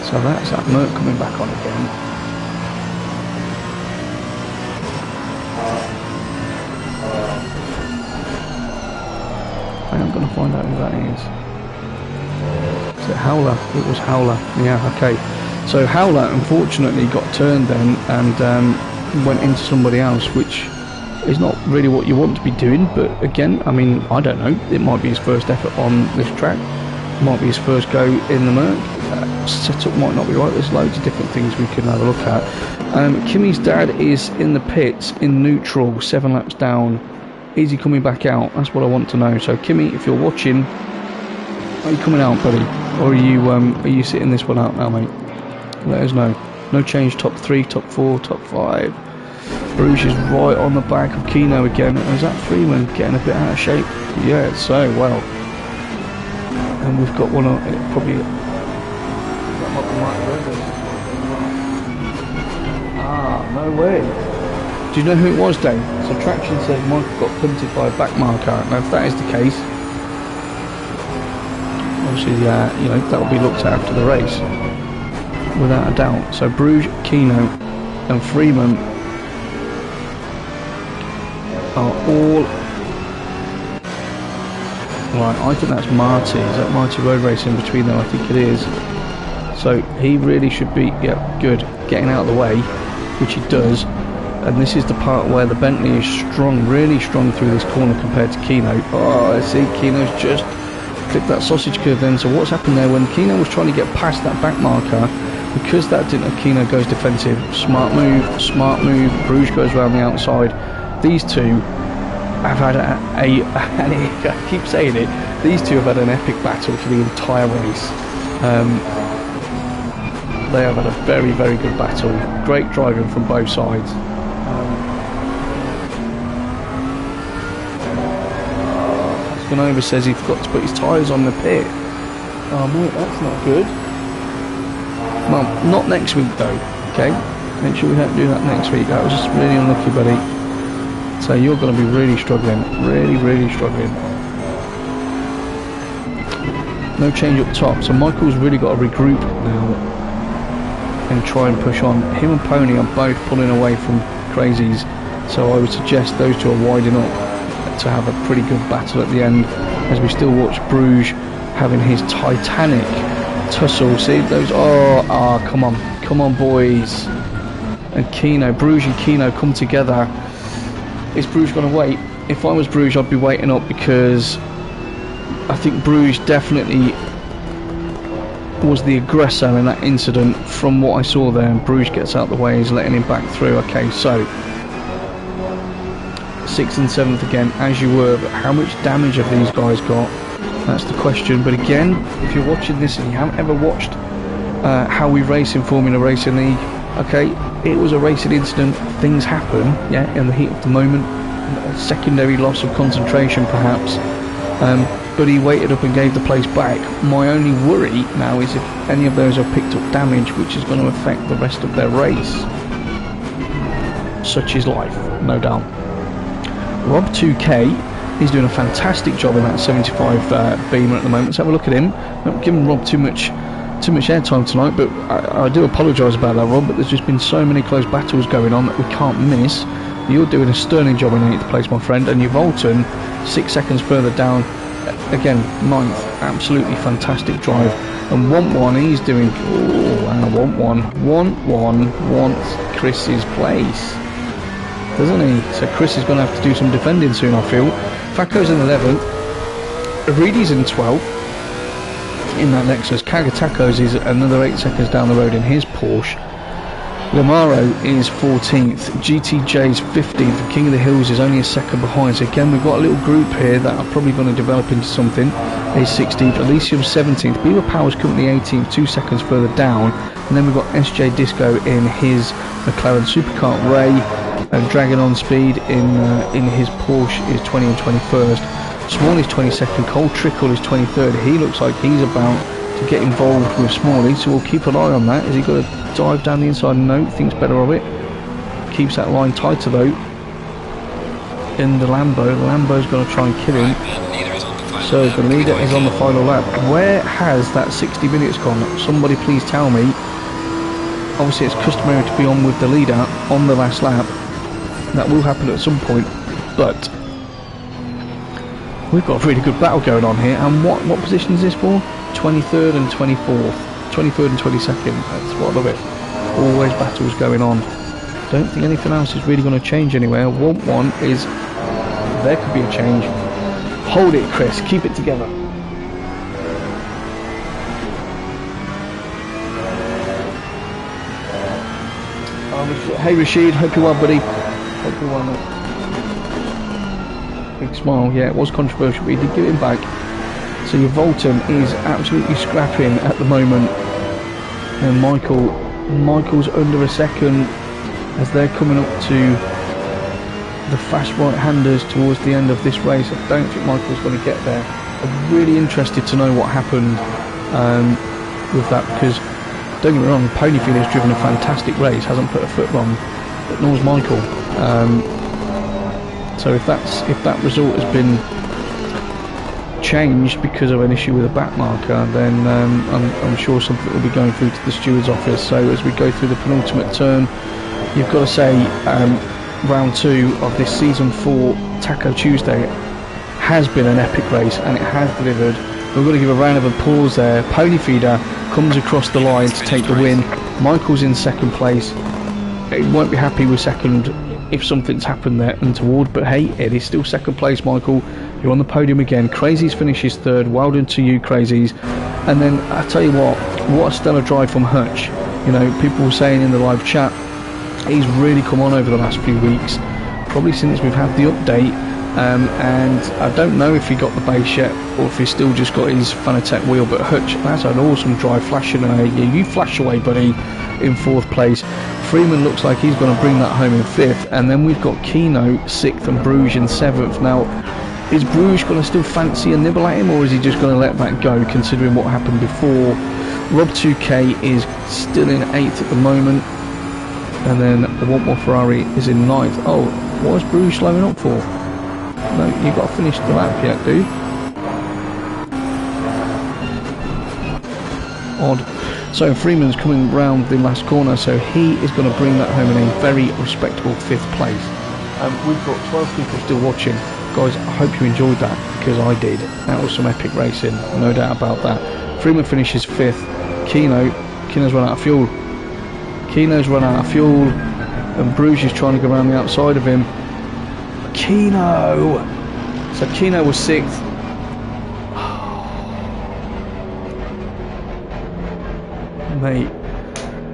So that's that Merc coming back on again. I'm going to find out who that is. Is it Howler? It was Howler. Yeah, okay. So Howler unfortunately got turned then and went into somebody else, which is not really what you want to be doing. But again, I mean, I don't know. It might be his first effort on this track. It might be his first go in the Merc. Setup might not be right. There's loads of different things we can have a look at. Kimmy's dad is in the pits in neutral, 7 laps down. Is he coming back out? That's what I want to know. So Kimmy, if you're watching, are you coming out, buddy, or are you sitting this one out now, mate? Let us know. No change. Top 3, top 4, top 5. Bruges is right on the back of Keno again. Is that Freeman getting a bit out of shape? Yeah, so well. And we've got one on it, probably. Ah, no way. Do you know who it was, Dave? So Traction says Michael got punted by a back marker. Now, if that is the case, obviously, you know, that will be looked at after the race, without a doubt. So Bruges, Keno, and Freeman are all right. I think that's Marty. Is that Marty Road Racing between them? I think it is. So he really should be, yeah, good, getting out of the way, which he does. And this is the part where the Bentley is strong, really strong through this corner compared to Keno. Oh, I see Keno's just clipped that sausage curve then. So what's happened there, when Keno was trying to get past that back marker, because that didn't, Keno goes defensive. Smart move. Bruges goes around the outside. These two have had I keep saying it, these two have had an epic battle for the entire race. They have had a very, very good battle. Great driving from both sides. Canova says he forgot to put his tyres on the pit. Oh mate, that's not good. Well, not next week though, okay? Make sure we don't do that next week. That was just really unlucky, buddy. So you're going to be really struggling. Really, really struggling. No change up top. So Michael's really got to regroup now and try and push on. Him and Pony are both pulling away from Crazies. So I would suggest those two are winding up to have a pretty good battle at the end, as we still watch Bruges having his titanic tussle. See those? Oh, come on, boys. And Kino, Bruges and Kino come together. Is Bruges going to wait? If I was Bruges, I'd be waiting up, because I think Bruges definitely was the aggressor in that incident. From what I saw there, and Bruges gets out the way, he's letting him back through. Okay, so 6th and 7th again, as you were, but how much damage have these guys got? That's the question. But again, if you're watching this and you haven't ever watched how we race in Formula Racing League, okay, it was a racing incident, things happen, yeah, in the heat of the moment, a secondary loss of concentration perhaps, but he waited up and gave the place back. My only worry now is if any of those have picked up damage, which is going to affect the rest of their race. Such is life, no doubt. Rob 2K is doing a fantastic job in that 75 Beamer at the moment. Let's have a look at him. Not giving Rob too much airtime tonight, but I do apologise about that, Rob, but there's just been so many close battles going on that we can't miss. You're doing a sterling job in 8th place, my friend, and you've Volton 6 seconds further down, again 9th. Absolutely fantastic drive. And Want One, he's doing, oh wow, Want One wants Chris's place, doesn't he? So Chris is going to have to do some defending soon, I feel. Faco's in 11th, Aridi's in 12th in that Lexus. Kagatakos is another 8 seconds down the road in his Porsche. Lamaro is 14th, GTJ's 15th, King of the Hills is only a second behind. So again, we've got a little group here that are probably going to develop into something. He's 16th, Elysium 17th, Beaver Powers Company 18th, 2 seconds further down. And then we've got SJ Disco in his McLaren Supercar Ray, and Dragon on Speed in his Porsche is 20 and 21st. Small is 22nd, Cole Trickle is 23rd. He looks like he's about to get involved with Smalley, so we'll keep an eye on that. Is he going to dive down the inside? No, thinks better of it. Keeps that line tighter though. In the Lambo's going to try and kill him. So the leader is on the final lap. Where has that 60 minutes gone? Somebody please tell me. Obviously it's customary to be on with the leader on the last lap. That will happen at some point, but we've got a really good battle going on here. And what position is this for? 23rd and 24th. 23rd and 22nd. That's what I love it. Always battles going on. Don't think anything else is really going to change anywhere. Want One is... there could be a change. Hold it, Chris. Keep it together. Hey Rashid, hope you're well, buddy. Hope you're well, mate. Big smile. Yeah, it was controversial, but he did give it back. So your Volton is absolutely scrapping at the moment, and Michael's under a second as they're coming up to the fast right-handers towards the end of this race. I don't think Michael's going to get there. I'm really interested to know what happened with that, because don't get me wrong, Ponyfield has driven a fantastic race, hasn't put a foot wrong, but nor's Michael. So if that result has been changed because of an issue with a back marker, then I'm sure something will be going through to the steward's office. So as we go through the penultimate turn, you've got to say round 2 of this season 4 Taco Tuesday has been an epic race, and it has delivered. We're going to give a round of applause there. Ponyfeeder comes across the line to take the win. Michael's in second place. He won't be happy with second if something's happened there untoward, but hey, it is still second place, Michael. You're on the podium again. Crazies finishes third. Well done to you, Crazies. And then I tell you what a stellar drive from Hutch. You know, people were saying in the live chat, he's really come on over the last few weeks, probably since we've had the update. And I don't know if he got the base yet, or if he's still just got his Fanatec wheel. But Hutch, that's an awesome drive, flashing away. Yeah, you flash away, buddy, in 4th place. Freeman looks like he's going to bring that home in 5th. And then we've got Kino 6th and Bruges in 7th. Now, is Bruges going to still fancy a nibble at him, or is he just going to let that go, considering what happened before? Rob 2K is still in 8th at the moment. And then the Want More Ferrari is in 9th. Oh, what is Bruges slowing up for? No, you've got to finish the lap yet, dude. Odd. So Freeman's coming round the last corner, so he is going to bring that home in a very respectable 5th place. We've got 12 people still watching. guys, I hope you enjoyed that, because I did. That was some epic racing, no doubt about that. Freeman finishes 5th. Keno's run out of fuel. And Bruges is trying to go around the outside of him. Keno! So Keno was 6th. Mate,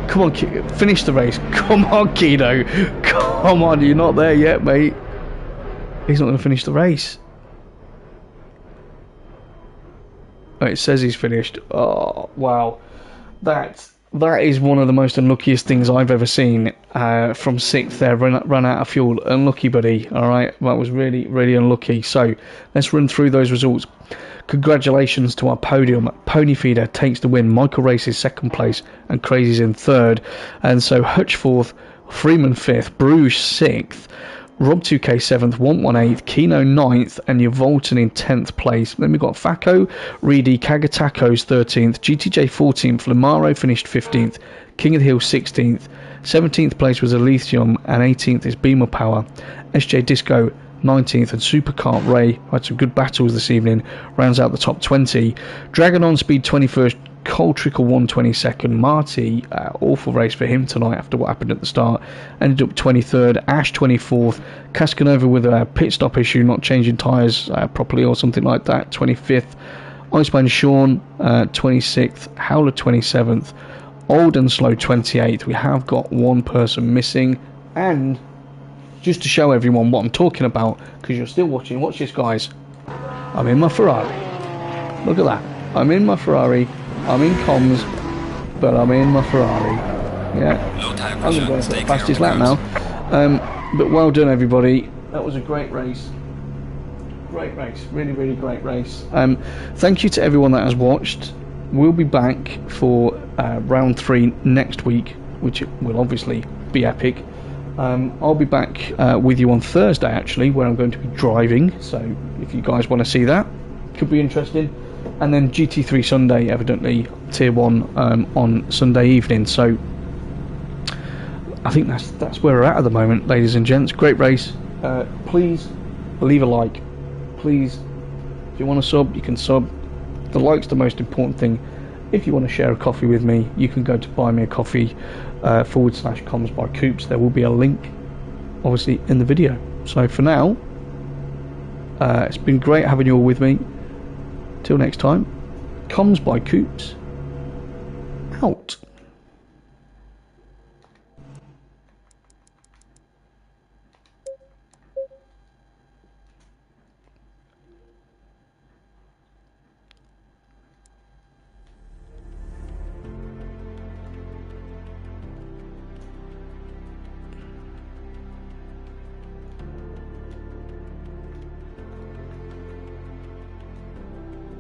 come on, finish the race. Come on, Keno. Come on, you're not there yet, mate. He's not going to finish the race. Oh, it says he's finished. Oh, wow. That is one of the most unluckiest things I've ever seen. From 6th there, run out of fuel. Unlucky, buddy. All right, that was really, really unlucky. So let's run through those results. Congratulations to our podium. Pony Feeder takes the win. Michael Races 2nd place, and Crazy's in 3rd. And so Hutch 4th, Freeman 5th, Bruges 6th, Rob 2K 7th, 118th, Keno 9th, and Yvolton in 10th place. Then we got Faco, Reedy, Kagatacos 13th, GTJ 14th, Lamaro finished 15th, King of the Hill 16th, 17th place was Elysium, and 18th is Beamer Power. SJ Disco 19th, and Supercart Ray had some good battles this evening, rounds out the top 20. Dragon on Speed 21st, Cold Trickle 122nd, Marty, awful race for him tonight after what happened at the start, ended up 23rd, Ash 24th, Cascanova with a pit stop issue, not changing tyres properly or something like that, 25th, Iceman Sean 26th, Howler 27th, Old and Slow 28th. We have got one person missing, and just to show everyone what I'm talking about, because you're still watching, watch this, guys. I'm in my Ferrari. Look at that. I'm in my Ferrari. I'm in COMMS, but I'm in my Ferrari. Yeah, I'm going to go for the fastest lap now. But well done, everybody. That was a great race. Great race. Really, really great race. Thank you to everyone that has watched. We'll be back for round 3 next week, which will obviously be epic. I'll be back with you on Thursday, actually, where I'm going to be driving. So if you guys want to see that, could be interesting. And then GT3 Sunday, evidently Tier 1 on Sunday evening. So I think that's where we're at the moment, ladies and gents. Great race. Please leave a like. Please, if you want to sub, you can sub. The like's the most important thing. If you want to share a coffee with me, you can go to Buy Me a Coffee /comms by Coops. There will be a link, obviously, in the video. So for now, it's been great having you all with me. Till next time, Comms by Coops, out.